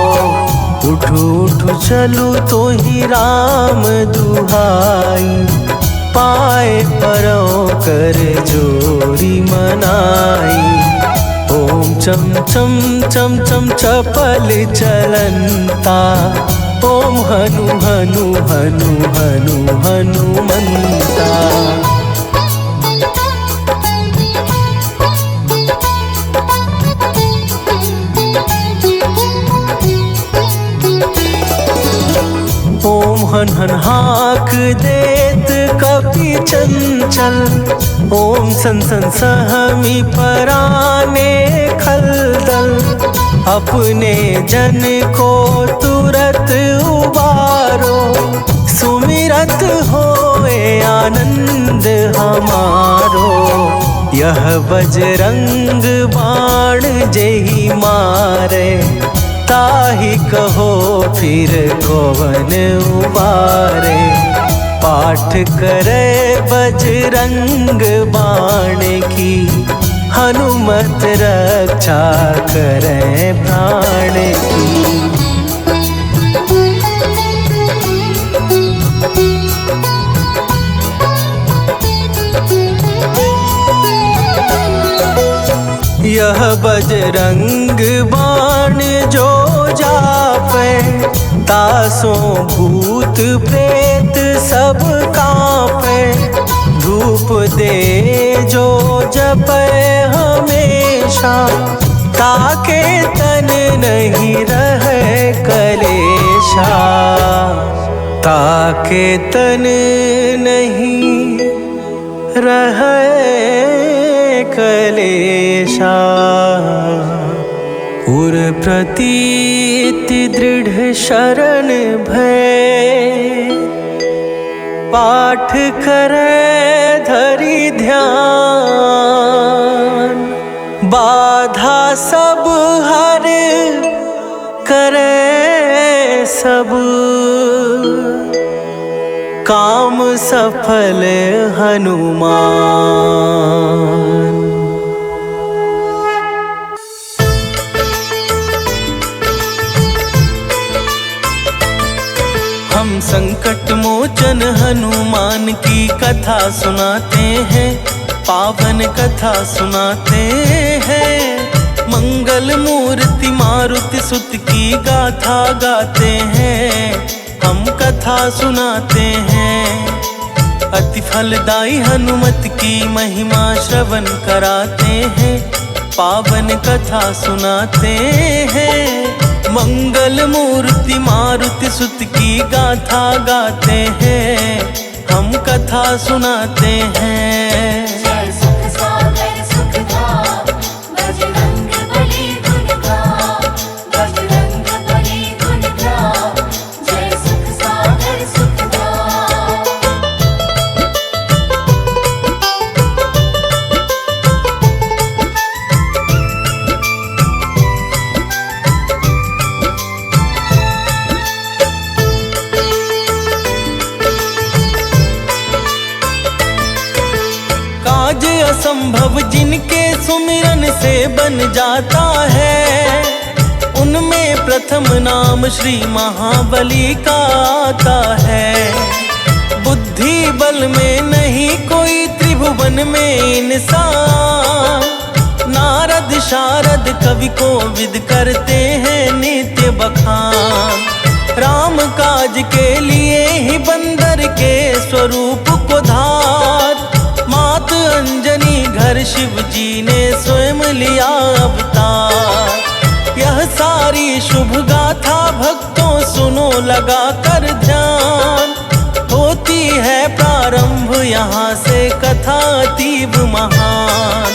उठू उठू चलू तो ही राम दुहाई पाए परों कर जोरी मनाई। ओम चम चम चम चम चपल चलंता ओम हनु हनु हनु हनु हनुमंता। ओम हन हन हाक देत कपि चंचल। ओम सन सन सहमी पराने खलदल। अपने जन को तुरत उबारो सुमिरत होए आनंद हमारो। यह बजरंग बाण जेहि मारे ताहि कहो फिर कौन उबारे। पाठ करे बजरंग बाण की हनुमत रक्षा करे प्राण की। यह बजरंग बाण जो जापे तासों भूत प्रेत सब कांपे। धूप दे जो जपे हमेशा ताके तन नहीं रहे कलेशा। ताके तन नहीं रहे कलेशा। उर प्रतीत दृढ़ शरण भय पाठ करे धरि ध्यान। बाधा सब हर करे सब काम सफल हनुमान। हम संकट मोचन हनुमान की कथा सुनाते हैं। पावन कथा सुनाते हैं। मंगल मूर्ति मारुति सुत की गाथा गाते हैं। हम कथा सुनाते हैं। अति फलदायी हनुमत की महिमा श्रवण कराते हैं। पावन कथा सुनाते हैं। मंगल मूर्ति मारुति सुत की गाथा गाते हैं। हम कथा सुनाते हैं। जय सुख सागर सुख धाम बजरंग बली गुण गाम। बजरंग बली गुण गाम जय सुख सागर सुख धाम। काज असंभव जिनके सुमिरन से बन जाता है। उनमें प्रथम नाम श्री महाबली का आता है। बुद्धि बल में नहीं कोई त्रिभुवन में इंसान। नारद शारद कवि को विद करते हैं नित्य बखान। राम काज के लिए ही बंदर के स्वरूप को धार। मात अंजनी घर शिव जी ने स्वयं लिया अवतार। यह सारी शुभ गाथा भक्तों सुनो लगा कर ध्यान। होती है प्रारंभ यहाँ से कथा अतीब महान।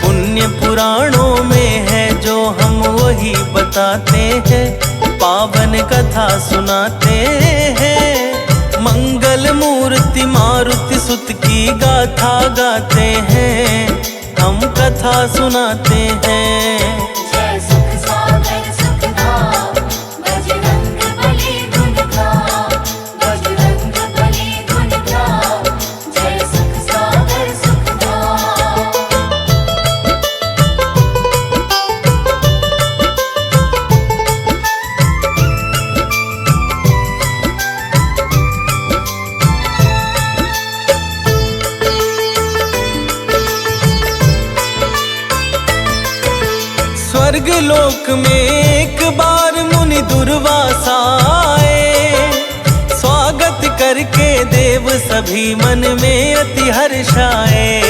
पुण्य पुराणों में है जो हम वही बताते हैं। पावन कथा सुनाते हैं। मंगल मूर्ति मारुति सुत की गाथा गाते हैं। हम कथा सुनाते हैं। जय सुख सागर स्वर्ग लोक में एक बार मुनि दुर्वासा आए। स्वागत करके देव सभी मन में अति हर्षाए।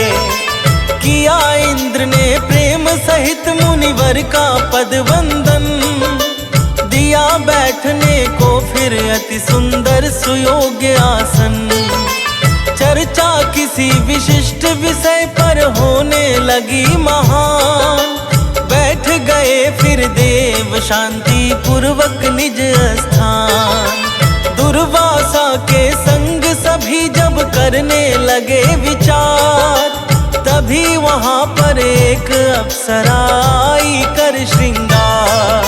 किया इंद्र ने प्रेम सहित मुनिवर का पद वंदन। दिया बैठने को फिर अति सुंदर सुयोग्य आसन। चर्चा किसी विशिष्ट विषय पर होने लगी महान। बैठ गए फिर देव शांति पूर्वक निज स्थान। दुर्वासा के संग सभी जब करने लगे विचार, तभी वहां पर एक अप्सरा आई कर श्रृंगार।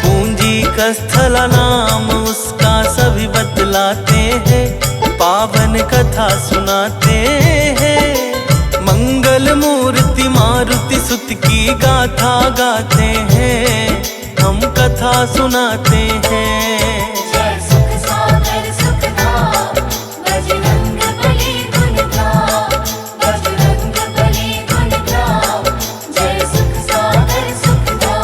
पूंजी का स्थल नाम उसका सभी बतलाते हैं, पावन कथा सुनाते हैं। मंगल मूर्ति मारुति सुत की गाथा गाते हैं, हम कथा सुनाते हैं। जय सुख सागर सुखधाम, बजरंग बली गुण गाओ, बजरंग बली गुण गाओ, जय सुख सागर सुखधाम।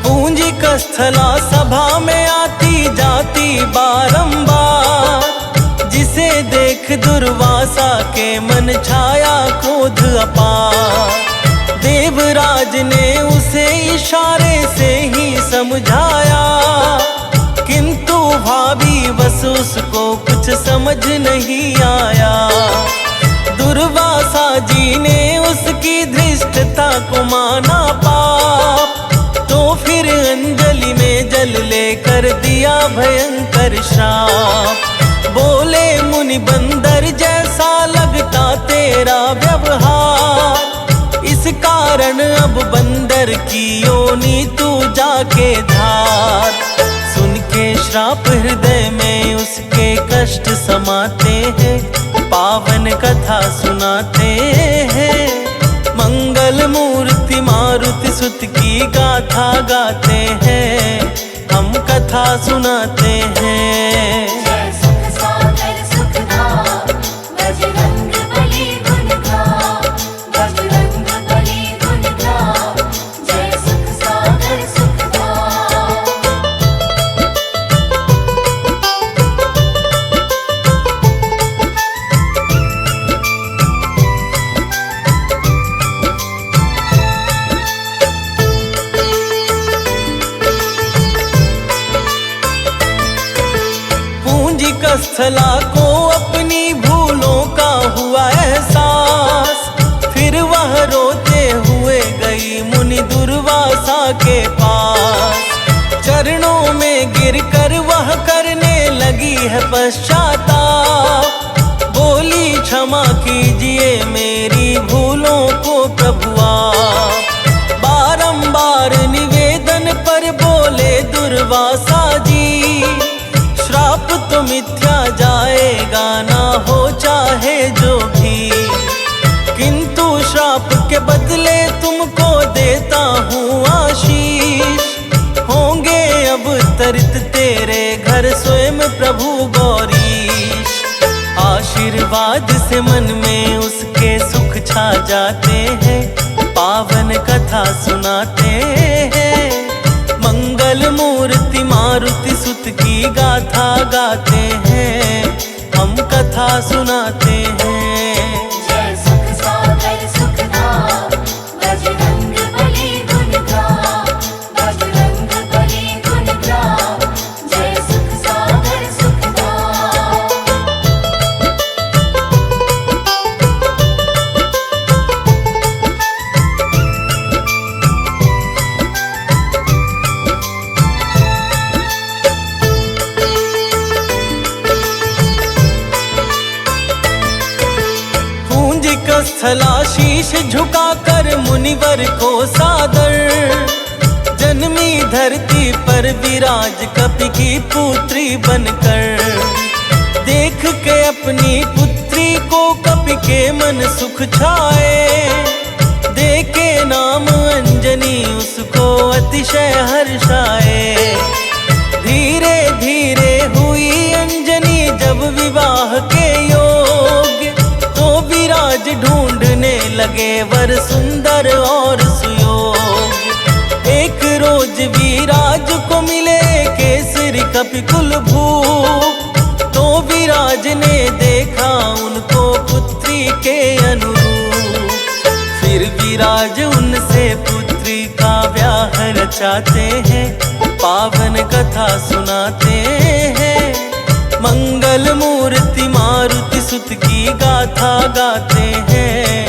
पूंजी का स्थला सभा में आती जाती बारंबार। जिसे देख दुर्वासा के मन छाया क्रोध अपार। देवराज ने उसे इशारे से ही समझाया, किंतु भाभी बस उसको कुछ समझ नहीं आया। दुर्वासा जी ने उसकी धृष्टता को माना पाप, तो फिर अंजलि में जल लेकर दिया भयंकर श्राप। बोले मुनि बंदर जैसा लगता तेरा व्यवहार। इस कारण अब बंदर की योनि तू जाके धार। सुन के श्राप हृदय में उसके कष्ट समाते हैं, पावन कथा सुनाते हैं। मंगल मूर्ति मारुति सुत की गाथा गाते हैं, हम कथा सुनाते हैं। जय सुख सागर सुखधाम, बजरंग बली गुण गाओ, बजरंग बली गुण गाओ, जय सुख सागर सुखधाम। पूंजी का स्थला को अपनी भूलों का हुआ एहसास। फिर वह रोते हुए गई मुनि दुर्वासा के पास। चरणों में गिरकर वह करने लगी है पश्चाताप। बोली क्षमा कीजिए मेरी भूलों को प्रभु आप। बारंबार निवेदन पर बोले दुर्वासा जी, श्राप तो मिथ्या जाएगा ना हो चाहे जो भी। किंतु श्राप के बदले तुमको देता हूँ आशीष। होंगे अब तरित तेरे घर स्वयं प्रभु गौरीश। आशीर्वाद से मन में उसके सुख छा जाते हैं, पावन कथा सुनाते हैं। मंगल मूर्ति मारुति सुत की गाथा गाते हैं, हम कथा सुनाते हैं। जय सुख सागर सुखधाम, बजरंग बली गुण गाओ, बजरंग बली गुण गाओ, जय सुख सागर सुखधाम। स्थला शीश झुकाकर मुनिवर को सादर। जन्मी धरती पर विराज कपि की पुत्री बनकर। देख के अपनी पुत्री को कपि के मन सुख छाए। अतिशय हर्षाए। धीरे धीरे हुई अंजनी जब विवाह के योग्य, तो विराज ढूंढने लगे वर सुंदर और सुयोग्य। एक रोज विराज को मिले केसरी कपिकुल भूप, तो विराज ने देखा उनको पुत्री के अनुरूप। फिर विराज उनसे पुत्री का ब्याह रचाते हैं, पावन कथा सुनाते हैं। मंगल मूर्ति मारुति सुत की गाथा गाते हैं,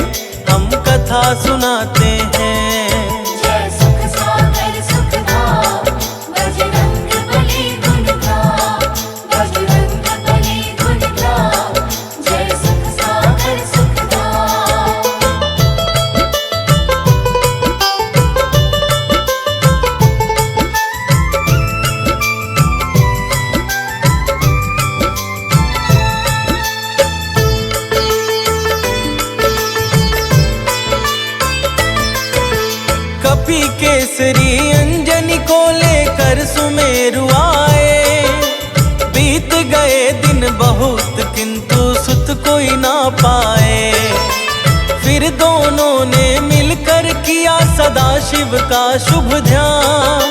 हम कथा सुनाते हैं। जय सुख सागर सुखधाम, बजरंग बली गुण गाओ, बजरंग बली गुण गाओ, जय सुख सागर सुखधाम। कपि केसरी अंजनी को लेकर सुमेरु आए। बीत गए दिन बहुत किंतु सुत कोई ना पाए। फिर दोनों ने मिलकर किया सदा शिव का शुभ ध्यान।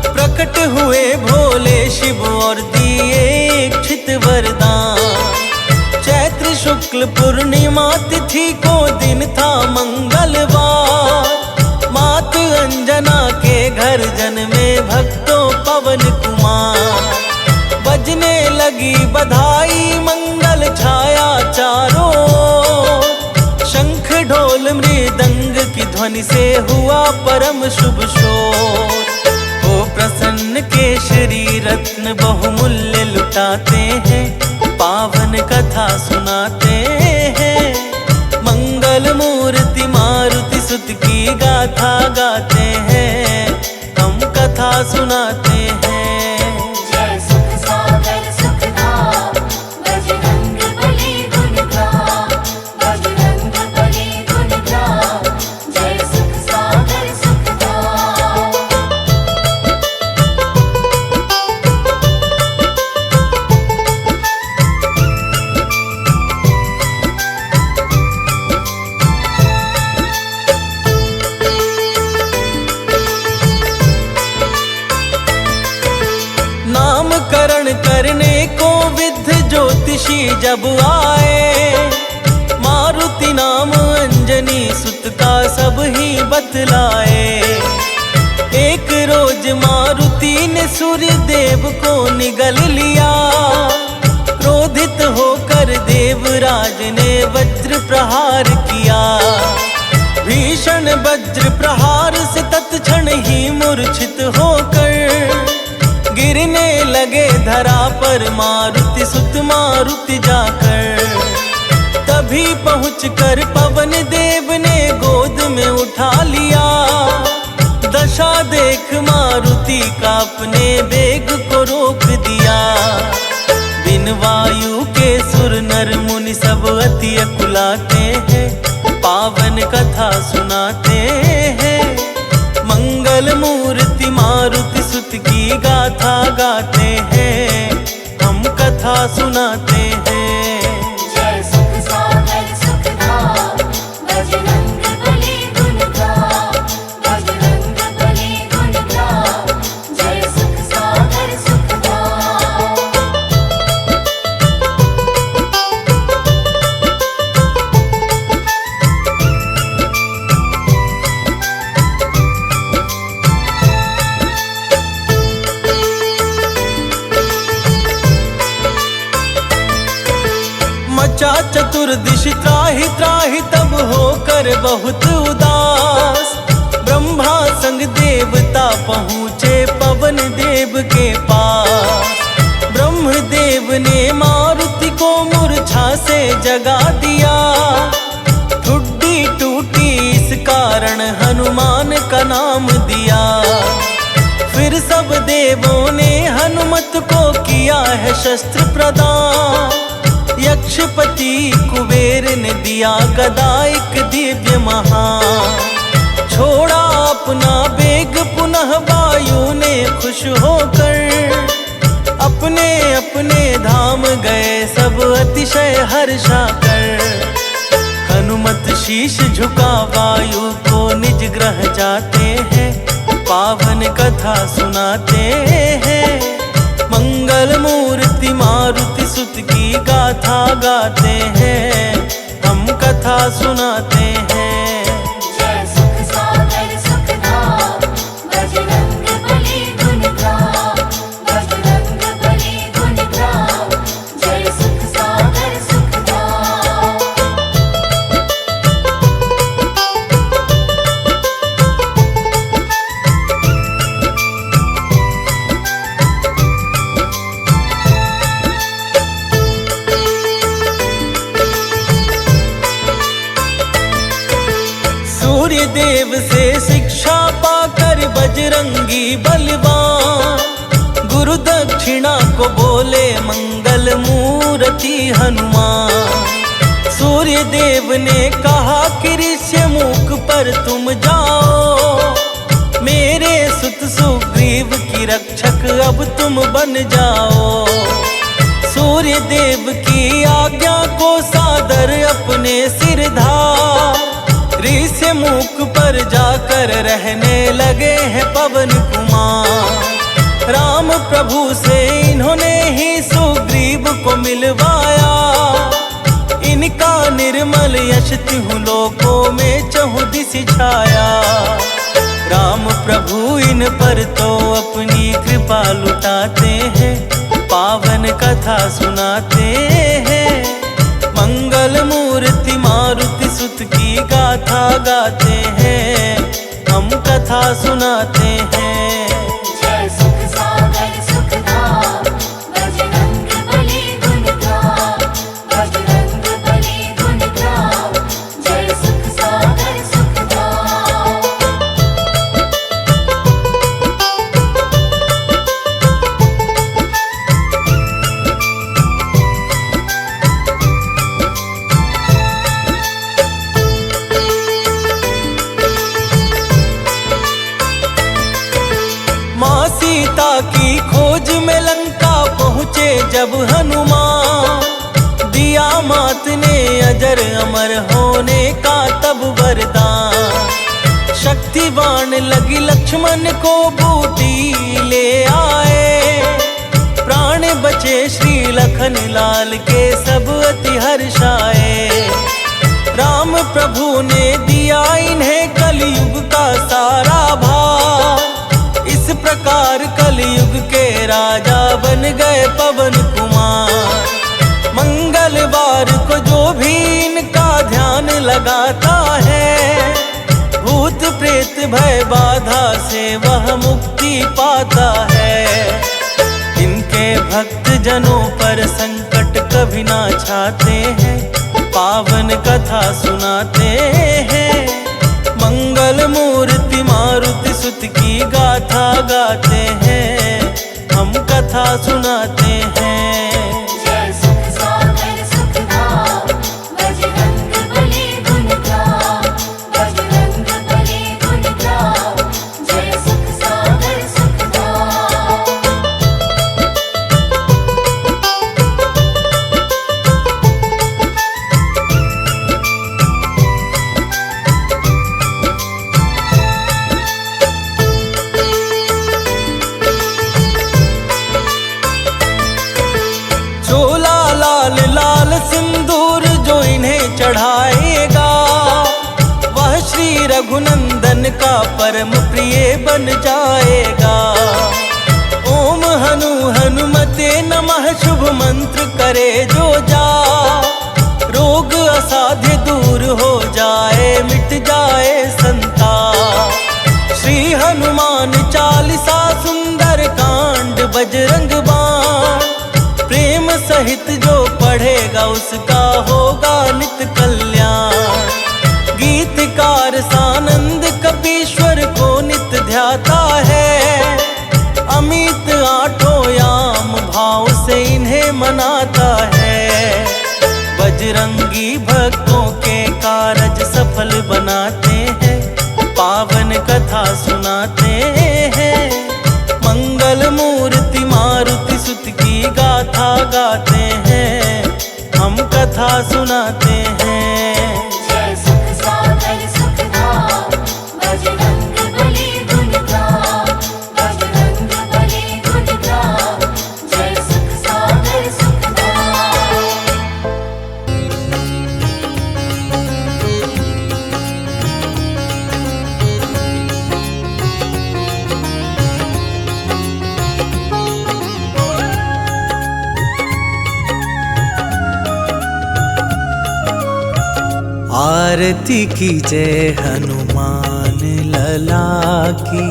प्रकट हुए भोले शिव और दिए इच्छित वरदान। चैत्र शुक्ल पूर्णिमा तिथि को दिन था मंगलवार। मात अंजना के घर जन्मे भक्तों पवन कुमार। बजने लगी बधाई मंगल छाया चारों ओर। शंख ढोल मृदंग की ध्वनि से हुआ परम शुभ शोर। ओ प्रसन्न केशरी रत्न बहुमूल्य लुटाते हैं, पावन कथा सुनाते हैं। मंगल मूर्ति मारुति सुत की गाथा गाते हैं, हम कथा सुनाते हैं। जय सुख सागर सुखधाम, बजरंग बली गुण गाओ, बजरंग बली गुण गाओ, जय सुख सागर सुखधाम। नामकरण करने को विद्ध ज्योतिषी जब आए। मारुति नाम अंजनी सुत का सब ही बतलाए। एक रोज मारुति ने सूर्य देव को निगल लिया। क्रोधित होकर देवराज ने वज्र प्रहार किया। भीषण वज्र प्रहार से तत्क्षण ही मूर्छित होकर गिरने लगे धरा पर मारुति सुत मारुति जाकर। तभी पहुंचकर पवन देव ने गोद में उठा लिया। दशा देख मारुति का अपने वेग को रोक दिया। बिन वायु के सुर नर मुनि सब अति अकुलाते हैं, पावन कथा सुनाते हैं। मंगल मूर्ति मारुति सुत की गाथा गाते हैं, हम कथा सुनाते हैं। जय सुख सागर सुखधाम, बजरंग बली गुण गाओ, बजरंग बली गुण गाओ, जय सुख सागर सुखधाम। मचा चतुर्दिश त्राहि त्राहि तब होकर बहुत उदास। ब्रह्मा संग देवता पहुँचे पवन देव के पास। ब्रह्मदेव ने मारुति को मूर्छा से जगा दिया। ठुड्डी टूटी इस कारण हनुमान का नाम दिया। फिर सब देवों ने हनुमत को किया है शस्त्र प्रदान। यक्षपति कुबेर ने दिया गदा एक दिव्य महान। छोड़ा अपना बेग पुनः वायु ने खुश होकर, अपने अपने धाम गए सब अतिशय हर्षा कर। हनुमत शीश झुका वायु को निज ग्रह जाते हैं, पावन कथा सुनाते हैं। मंगल मूर्ति मारुति सुत की गाथा गाते हैं, हम कथा सुनाते हैं। जय सुख सागर सुखधाम, बजरंग बली गुण गाम, बजरंग बली गुण गाम, जय सुख सागर सुखधाम। सूर्य देव से शिक्षा पाकर बजरंगी बलवान, गुरु दक्षिणा को बोले मंगल मूर्ति हनुमान। सूर्य देव ने कहा कि ऋष्यमुख पर तुम जाओ, मेरे सुत सुग्रीव की रक्षक अब तुम बन जाओ। सूर्य देव की आज्ञा को सादर अपने सिर धार, ऋष्यमुख पर जाकर रहने लगे हैं पवन कुमार। राम प्रभु से इन्होंने ही सुग्रीव को मिलवाया, इनका निर्मल यश तिहु लोकों में चहुदिश छाया। राम प्रभु इन पर तो अपनी कृपा लुटाते हैं, पावन कथा सुनाते हैं। मंगल मूर्ति मारुति सुत की गाथा गाते हैं, हम कथा सुनाते हैं। जय सुख सागर सुखधाम, बजरंग बली गुण गाम, बजरंग बली गुण गाम, जय सुख सागर सुखधाम। माँ सीता की खोज में लंका पहुँचे जब हनुमान, दिया मात ने अजर अमर होने का तब वरदान। शक्तिवान लगी लक्ष्मण को बूटी ले आए, प्राण बचे श्री लखन लाल के सब अति हर्षाए। राम प्रभु ने दिया इन्हें कलयुग का सारा भार, इस प्रकार कलयुग के राजा बन गए पवन कुमार। मंगलवार को जो भी इनका ध्यान लगाता है, भूत प्रेत भय बाधा से वह मुक्ति पाता है। इनके भक्त जनों पर संकट कभी ना छाते हैं, पावन कथा सुनाते हैं। मंगल मूर्ति मारुति सुत की गाथा गाते हैं, हम कथा सुनाते हैं। जय सुख सागर सुखधाम, बजरंग बली गुण गाम, बजरंग बली गुण गाम, जय सुख सागर सुखधाम। चोला लाल लाल सिंदूर जो इन्हें चढ़ाएगा, वह श्री रघुनंदन का परम प्रिय बन जाएगा। ओम हनु हनुमते नमः शुभ मंत्र करे जो जा, रोग असाध्य दूर हो जाए मिट जाए संताप। श्री हनुमान चालीसा सुंदर कांड बजरंग बाण, प्रेम सहित जो पढ़ेगा उसका होगा नित कल्याण। गीतकार सानंद कपीश्वर को नित ध्याता है, अमित आठों याम भाव से इन्हें मनाता है। बजरंगी भक्तों के कारज सफल बनाते हैं, कथा सुनाते हैं। मंगल मूर्ति मारुति सुत की गाथा गाते हैं, हम कथा सुनाते हैं। जय सुख सागर सुखधाम, बजरंग बली गुण गाम, बजरंग बली गुण गाम, जय सुख सागर सुखधाम। आरती की जय हनुमान लला की,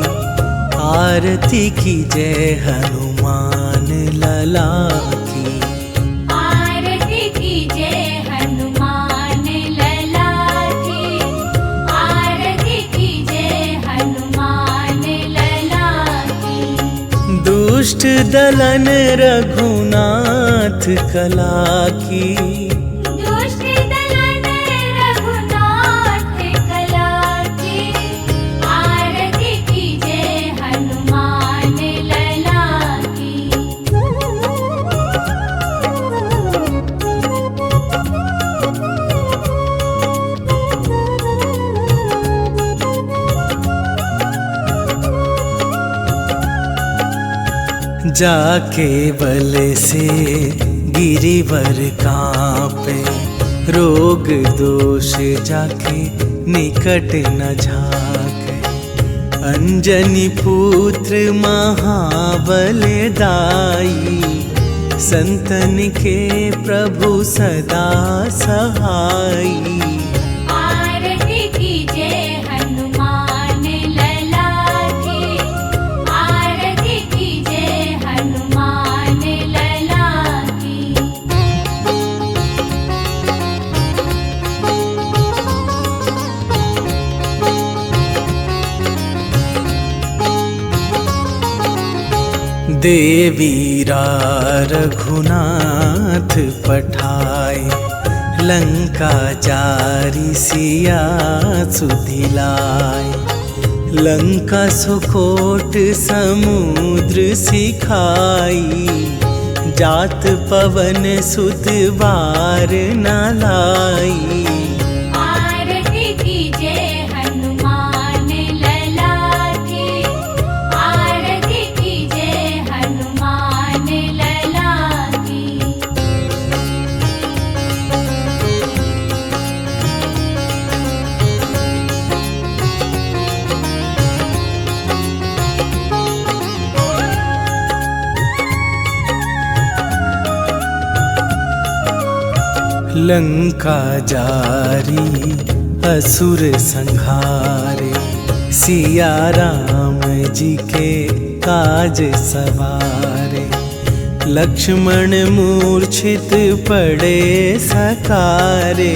आरती की जय हनुमान लला की। आरती की जय हनुमान लला की, आरती की जय हनुमान लला की। दुष्ट दलन रघुनाथ कला की, दुष्ट दलन रघुनाथ कला की। आरती की जय हनुमान लला की। जाके बल से गिरिवर कांपे, रोग दोष जाके निकट न झाके। अंजनी पुत्र महाबल दाई, संतन के प्रभु सदा सहाई। आरती की जय हनुमान लला की, आरती की जय हनुमान लला की। देवीरा रघुनाथ पठाए, लंका जारी सिया सुधिलाए। लंका सुकोट समुद्र सिखाई, जात पवन सुत बार न लाई। आरती की जय हनुमान लला की, आरती की जय हनुमान लला की। लंका जारी असुर संहारे, सिया राम जी के काज सवारे। लक्ष्मण मूर्छित पड़े सकारे,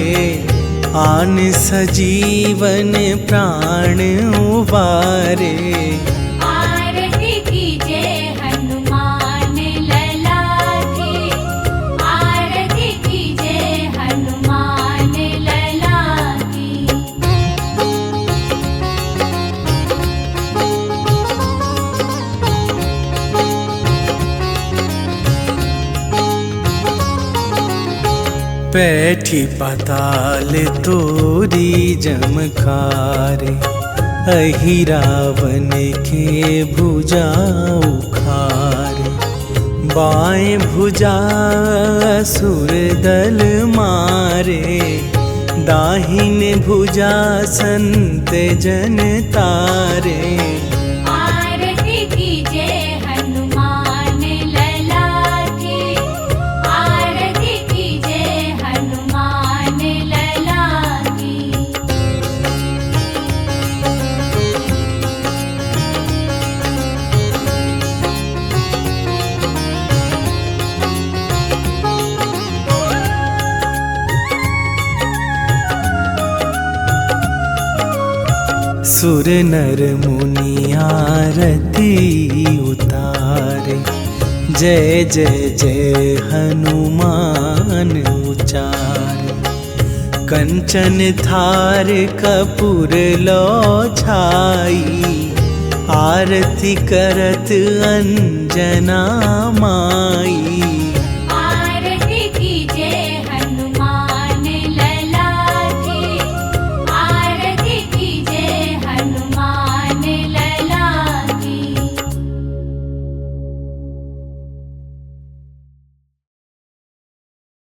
आन सजीवन प्राण उबारे। आरती की जय हनुमान लला की, आरती की जय हनुमान लला की। बैठी पाताल तोरी जमकारे, अहि रावण के भुजा उखारे। बाएं भुजा असुर दल मारे, दाहिन भुजा संत जन तारे। आरती की जय हनुमान लला की, आरती की जय हनुमान लला की। सुर नर मुनि आरती उतारे, जय जय जय हनुमान उचारे। कंचन थार कपूर लो छाई, आरती करत अंजना माई।